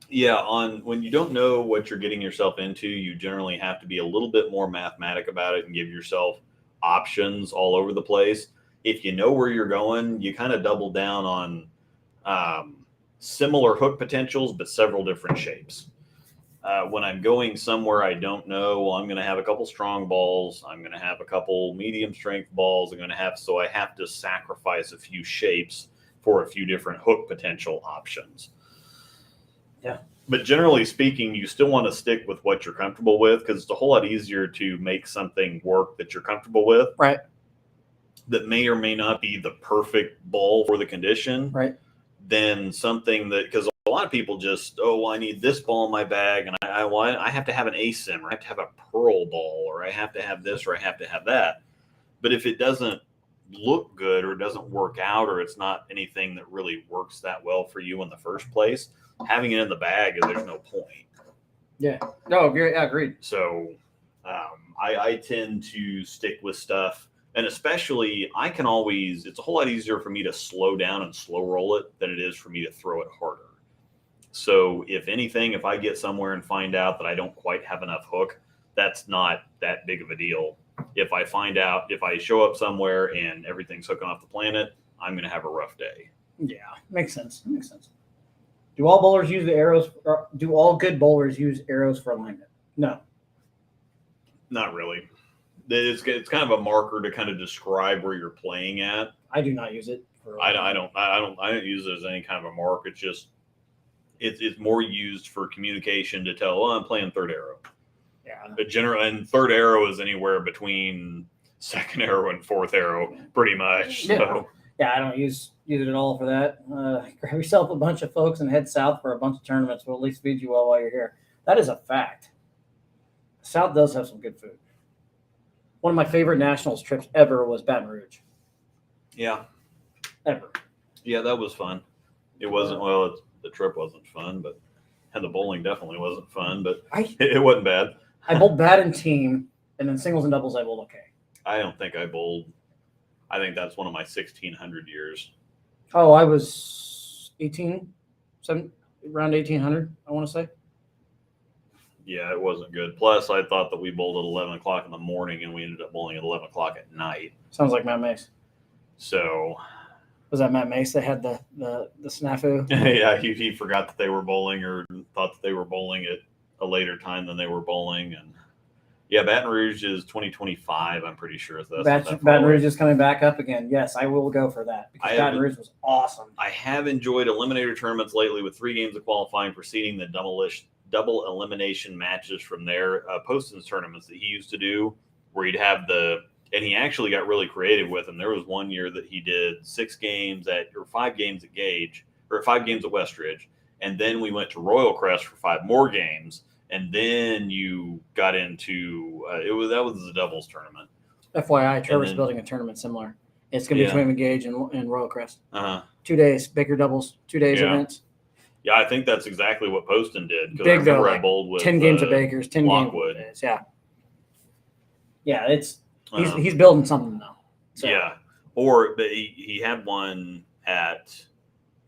Yeah, when you don't know what you're getting yourself into, you generally have to be a little bit more mathematic about it and give yourself options all over the place. If you know where you're going, you kind of double down on similar hook potentials, but several different shapes. When I'm going somewhere I don't know, I'm going to have a couple strong balls. I'm going to have a couple medium strength balls. So I have to sacrifice a few shapes for a few different hook potential options. Yeah. But generally speaking, you still want to stick with what you're comfortable with, because it's a whole lot easier to make something work that you're comfortable with. Right. That may or may not be the perfect ball for the condition. Right. Than something that, because a lot of people just, I need this ball in my bag, and I have to have an ASIM, or I have to have a pearl ball, or I have to have this, or I have to have that. But if it doesn't look good, or it doesn't work out, or it's not anything that really works that well for you in the first place, having it in the bag, there's no point. Yeah. No, agreed. So I tend to stick with stuff. And especially, it's a whole lot easier for me to slow down and slow roll it than it is for me to throw it harder. So if anything, if I get somewhere and find out that I don't quite have enough hook, that's not that big of a deal. If I show up somewhere and everything's hooking off the planet, I'm going to have a rough day. Yeah, makes sense. Do all bowlers use the arrows? Or do all good bowlers use arrows for alignment? No. Not really. It's kind of a marker to kind of describe where you're playing at. I do not use it. I don't use it as any kind of a mark. It's just it's more used for communication to tell. I'm playing third arrow. Yeah. But and third arrow is anywhere between second arrow and fourth arrow, pretty much. Yeah. So. Yeah, I don't use it at all for that. Grab yourself a bunch of folks and head south for a bunch of tournaments. We'll at least feed you well while you're here. That is a fact. The South does have some good food. One of my favorite nationals trips ever was Baton Rouge. Yeah. Ever. Yeah, that was fun. It wasn't, the trip wasn't fun, and the bowling definitely wasn't fun, but it wasn't bad. I bowled bad in team, and then singles and doubles I bowled okay. I don't think I bowled. I think that's one of my 1600 years. Oh, I was around 1800, I want to say. Yeah, it wasn't good. Plus, I thought that we bowled at 11 o'clock in the morning, and we ended up bowling at 11 o'clock at night. Sounds like Matt Mace. So. Was that Matt Mace that had the snafu? Yeah, he forgot that they were bowling, or thought that they were bowling at a later time than they were bowling. And Yeah, Baton Rouge is 2025. I'm pretty sure. So that's not that far Baton away. Rouge is coming back up again. Yes, I will go for that because Baton Rouge was awesome. I have enjoyed eliminator tournaments lately with 3 games of qualifying preceding the double elimination matches from their Poston's tournaments that he used to do, where he'd have and he actually got really creative with them. There was one year that he did 5 games at Gage, or 5 games at Westridge, and then we went to Royal Crest for 5 more games, and then you got into that was the doubles tournament. FYI, Trevor's building a tournament similar. It's going to be between Gage and Royal Crest. 2 days, Baker doubles, 2 days events. Yeah, I think that's exactly what Poston did. Big, I remember I bowled with 10 games of Bakers, 10 Lockwood. games. Yeah. Yeah, he's building something though. So. Yeah, but he had one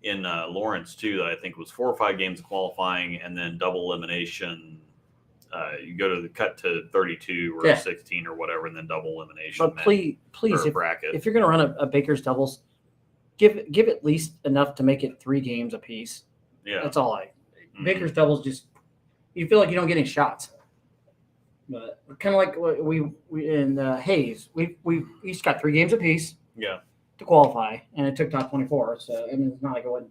in Lawrence too that I think was 4 or 5 games of qualifying and then double elimination. You go to the cut to 32 or 16 or whatever, and then double elimination. But please, if you're going to run a Baker's doubles, give at least enough to make it 3 games apiece. Yeah, that's all. Baker's doubles just you feel like you don't get any shots. But kind of like what we in Hayes, we each got 3 games apiece. Yeah. To qualify, and it took top 24. So I mean, it's not like it wouldn't.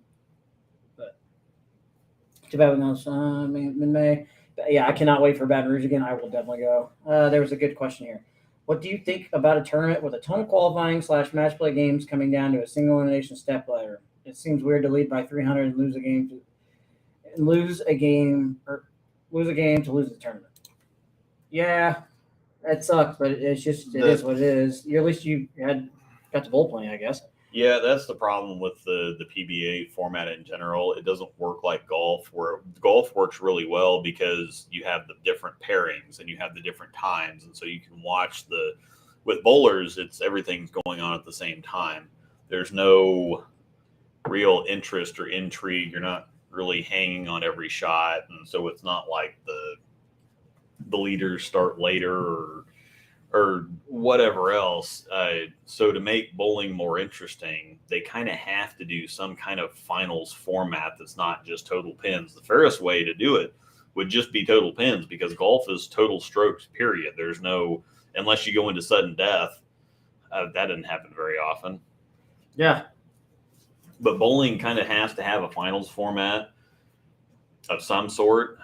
But too bad with those mid-May. But yeah, I cannot wait for Baton Rouge again. I will definitely go. There was a good question here. What do you think about a tournament with a ton of qualifying / match play games coming down to a single elimination step ladder? It seems weird to lead by 300 and lose a game to lose the tournament. Yeah, that sucks, but it's just it is what it is. At least you got the bowl playing, I guess. Yeah, that's the problem with the PBA format in general. It doesn't work like golf, where golf works really well because you have the different pairings and you have the different times, and so you can watch with bowlers, everything's going on at the same time. There's no real interest or intrigue. You're not really hanging on every shot, and so it's not like the leaders start later or whatever else. So to make bowling more interesting, they kind of have to do some kind of finals format that's not just total pins. The fairest way to do it would just be total pins, because golf is total strokes, period. There's no, unless you go into sudden death, that doesn't happen very often. Yeah. But bowling kind of has to have a finals format of some sort.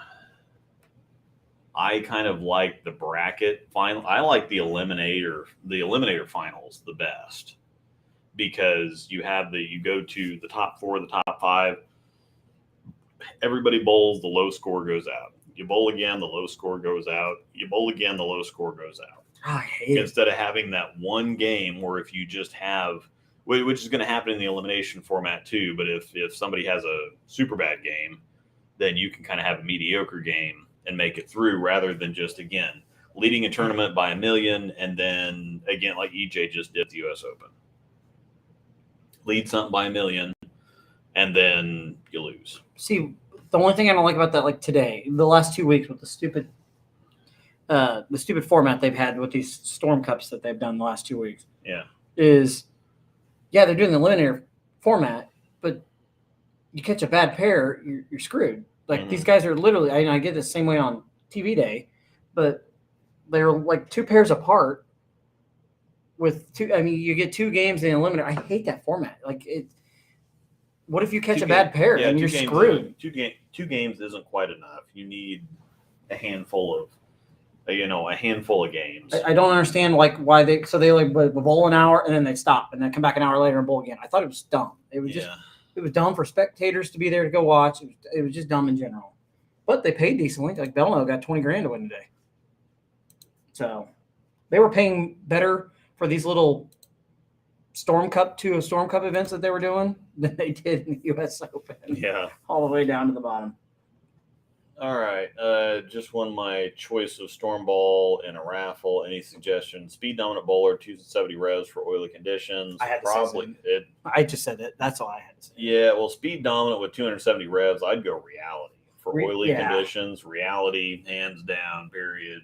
I kind of like the bracket final. I like the eliminator finals the best, because you go to the top 4, the top 5. Everybody bowls, the low score goes out. You bowl again, the low score goes out. You bowl again, the low score goes out. I hate Instead of having that one game where if you just have, which is going to happen in the elimination format too, but if somebody has a super bad game, then you can kind of have a mediocre game and make it through, rather than just, again, leading a tournament by 1 million and then, again, like EJ just did at the U.S. Open. Lead something by 1 million and then you lose. See, the only thing I don't like about that, like today, the last 2 weeks with the stupid format they've had with these Storm Cups that they've done the last 2 weeks. Yeah. They're doing the eliminator format, but you catch a bad pair, you're screwed. Like, these guys are literally, I get the same way on TV day, but they're like 2 pairs apart with 2. I mean, you get 2 games in eliminator. I hate that format. Like, what if you catch a bad pair and you're screwed? 2 games isn't quite enough. You need a handful of games. I don't understand why they bowl an hour and then they stop and then come back an hour later and bowl again. I thought it was dumb. It was it was dumb for spectators to be there to go watch. It was just dumb in general. But they paid decently. Like Belno got $20,000 to win today. So they were paying better for these little Storm Cup events that they were doing than they did in the U.S. Open. Yeah. All the way down to the bottom. All right. Just won my choice of storm ball in a raffle. Any suggestions? Speed dominant bowler, 270 revs for oily conditions. I had to probably say it. I just said it. That's all I had to say. Yeah, well, speed dominant with 270 revs, I'd go reality for oily conditions. Reality, hands down, period.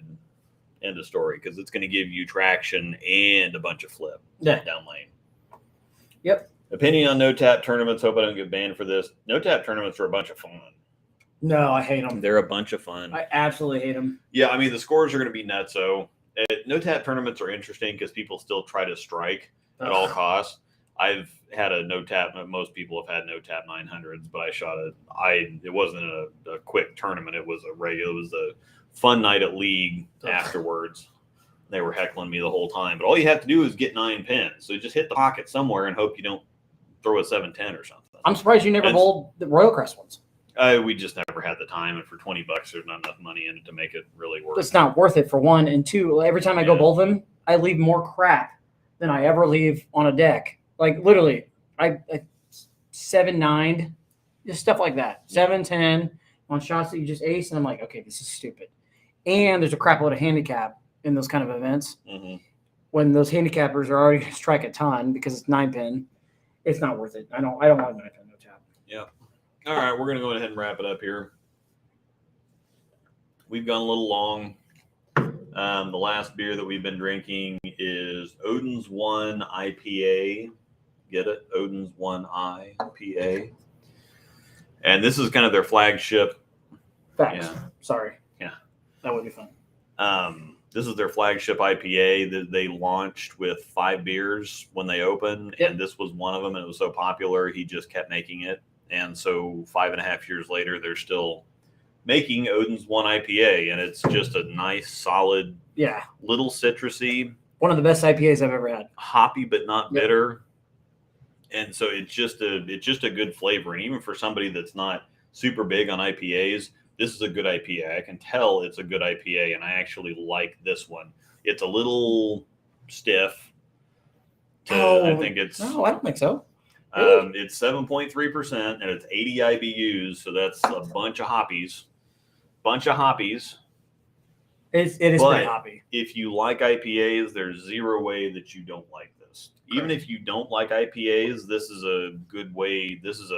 End of story. Because it's going to give you traction and a bunch of flip down lane. Yep. Opinion on no tap tournaments. Hope I don't get banned for this. No tap tournaments are a bunch of fun. No, I hate them. They're a bunch of fun. I absolutely hate them. Yeah, I mean, the scores are going to be nutso. No-tap tournaments are interesting because people still try to strike at all costs. I've had a no-tap. Most people have had no-tap 900s, but I shot it. It wasn't a quick tournament. It was a regular. It was a fun night at league afterwards. They were heckling me the whole time. But all you have to do is get 9 pins. So just hit the pocket somewhere and hope you don't throw a 710 or something. I'm surprised you never bowled the Royal Crest ones. We just never had the time, and for $20, there's not enough money in it to make it really work. It's not worth it for one, and two. Every time I go bowl them, I leave more crap than I ever leave on a deck. Like literally, I 7-9, just stuff like that. 7-10 on shots that you just ace, and I'm like, okay, this is stupid. And there's a crap load of handicap in those kind of events. Mm-hmm. When those handicappers are already going to strike a ton because it's 9-pin, it's not worth it. I don't want 9-pin no tap. Yeah. All right, we're going to go ahead and wrap it up here. We've gone a little long. The last beer that we've been drinking is Odin's One IPA. Get it? Odin's One IPA. And this is kind of their flagship. Facts. Yeah. Sorry. Yeah. That would be fun. This is their flagship IPA that they launched with 5 beers when they opened. Yep. And this was one of them. And it was so popular, he just kept making it. And so 5.5 years later, they're still making Odin's One IPA. And it's just a nice, solid, little citrusy. One of the best IPAs I've ever had. Hoppy, but not bitter. And so it's just a good flavor. And even for somebody that's not super big on IPAs, this is a good IPA. I can tell it's a good IPA, and I actually like this one. It's a little stiff. I think it's... No, I don't think so. It's 7.3%, and it's 80 IBUs, so that's a bunch of hoppies. It is pretty hoppy. If you like IPAs, there's zero way that you don't like this. Correct. Even if you don't like IPAs, this is a good way. This is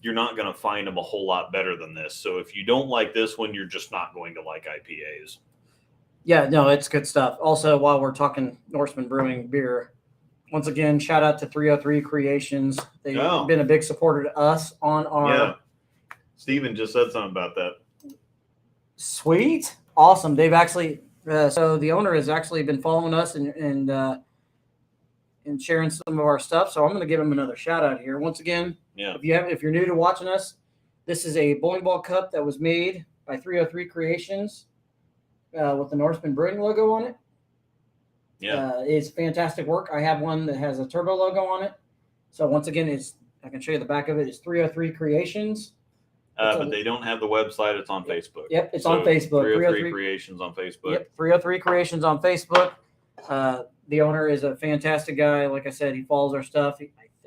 you're not going to find them a whole lot better than this. So if you don't like this one, you're just not going to like IPAs. Yeah, no, it's good stuff. Also, while we're talking Norseman Brewing beer, once again, shout out to 303 Creations. They've been a big supporter to us on our... Yeah. Steven just said something about that. Sweet. Awesome. They've actually... so the owner has actually been following us and sharing some of our stuff. So I'm going to give him another shout out here. Once again, if you're new to watching us, this is a bowling ball cup that was made by 303 Creations with the Norseman Brewing logo on it. Yeah, it's fantastic work. I have one that has a turbo logo on it. So once again, I can show you the back of it. It's 303 Creations. But they don't have the website. It's on Facebook. Yep, it's on Facebook. 303 Creations on Facebook. Yep, 303 Creations on Facebook. The owner is a fantastic guy. Like I said, he follows our stuff.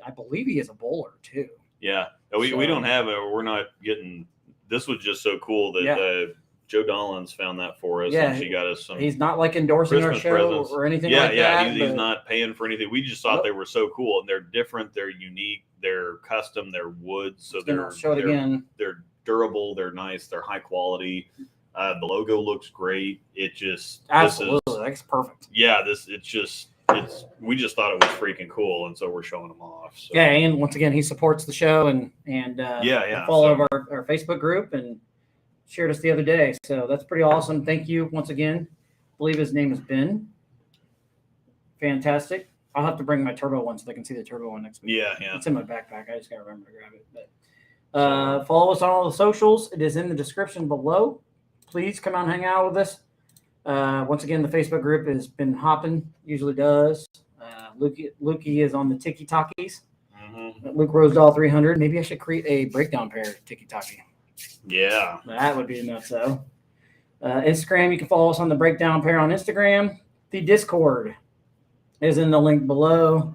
I believe he is a bowler too. Yeah, we don't have it. We're not getting. This was just so cool that Joe Dollins found that for us. Yeah, and she got us some. He's not like endorsing Christmas our show presents. or anything like that. Yeah, he's not paying for anything. We just thought they were so cool, and they're different. They're unique. They're custom. They're wood. So they're durable. They're nice. They're high quality. The logo looks great. It just absolutely that's perfect. Yeah, we just thought it was freaking cool, and so we're showing them off. So. Yeah, and once again, he supports the show and follow our Facebook group and shared us the other day. So that's pretty awesome. Thank you once again. I believe his name is Ben. Fantastic. I'll have to bring my turbo one so they can see the turbo one next week. Yeah. It's in my backpack. I just gotta remember to grab it. But follow us on all the socials. It is in the description below. Please come out and hang out with us. Once again, the Facebook group has been hopping, usually does. Lukey is on the Tiki Takis. Mm-hmm. Luke Rosedall 300. Maybe I should create a breakdown pair Tiki Taki. Yeah. That would be enough, though. Instagram, you can follow us on the breakdown pair on Instagram. The Discord is in the link below.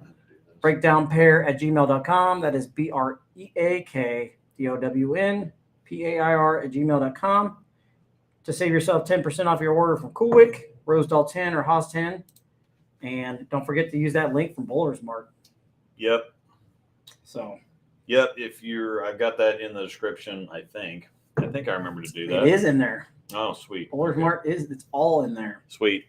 breakdownpair@gmail.com. That is breakdownpair@gmail.com. To save yourself 10% off your order from Coolwick, Rosedall 10 or Haas 10. And don't forget to use that link from Bowler's Mart. Yep. So. Yep. I've got that in the description. I think I remember to do that. It is in there. Oh, sweet. Bowler's Mart it's all in there. Sweet.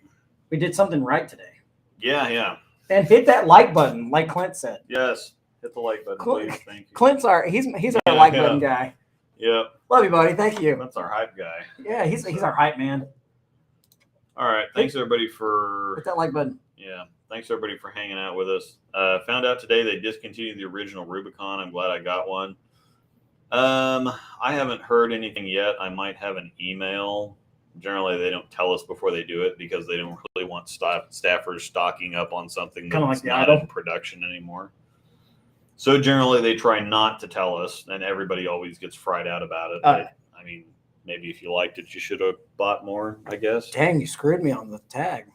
We did something right today. Yeah. And hit that like button, like Clint said. Yes. Hit the like button, please. Thank you. Clint's he's our like button guy. Yep. Love you, buddy. Thank you. That's our hype guy. Yeah, he's our hype man. All right. Thanks everybody for Hit that like button. Yeah. Thanks everybody for hanging out with us. Found out today they discontinued the original Rubicon. I'm glad I got one. I haven't heard anything yet. I might have an email. Generally, they don't tell us before they do it because they don't really want staffers stocking up on something Kinda that's like the not Idol. in production anymore. So generally, they try not to tell us, and everybody always gets fried out about it. But, I mean, maybe if you liked it, you should have bought more, I guess. Dang, you screwed me on the tag.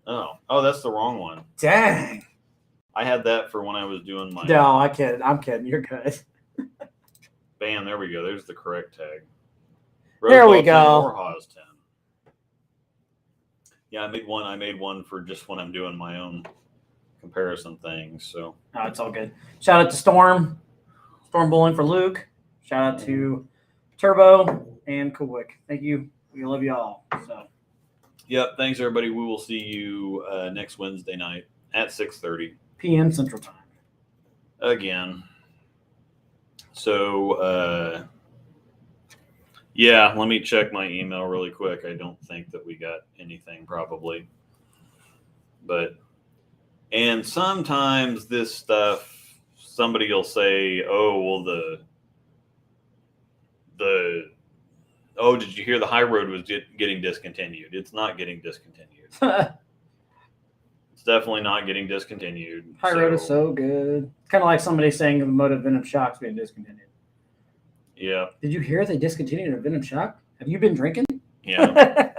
Oh, that's the wrong one. Dang. I had that for when I was doing my. No, I kid. I'm kidding. You're good. Bam, there we go. There's the correct tag. There we Rosebud 10 go. or Haas 10. Yeah, I made one for just when I'm doing my own comparison things. So No, it's all good. Shout out to Storm Bowling for Luke. Shout out to Turbo and Kuwick. Thank you. We love you all. So. Yep. Thanks, everybody. We will see you next Wednesday night at 6:30 p.m. Central Time. again. So, yeah, let me check my email really quick. I don't think that we got anything probably. And sometimes this stuff, somebody will say, oh, well, oh, did you hear the high road was getting discontinued? It's not getting discontinued. It's definitely not getting discontinued. High road is so good. Kind of like somebody saying the Motive Venom Shock's being discontinued. Yeah. Did you hear they discontinued a Venom Shock? Have you been drinking? Yeah.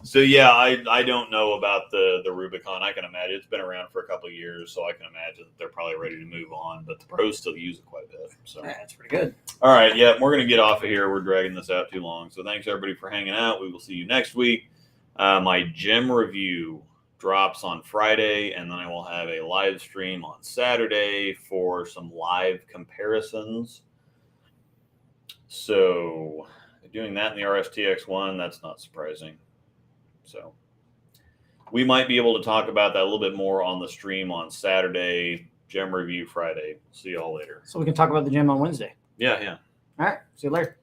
So, yeah, I don't know about the Rubicon. I can imagine it's been around for a couple of years, so I can imagine that they're probably ready to move on. But the pros still use it quite a bit. So Yeah, that's pretty good. All right. Yeah, we're going to get off of here. We're dragging this out too long. So thanks, everybody, for hanging out. We will see you next week. My gym review drops on Friday, and then I will have a live stream on Saturday for some live comparisons. So doing that in the RSTX1, that's not surprising. So we might be able to talk about that a little bit more on the stream on Saturday, gym review Friday. See y'all later. So we can talk about the gym on Wednesday. Yeah. All right. See you later.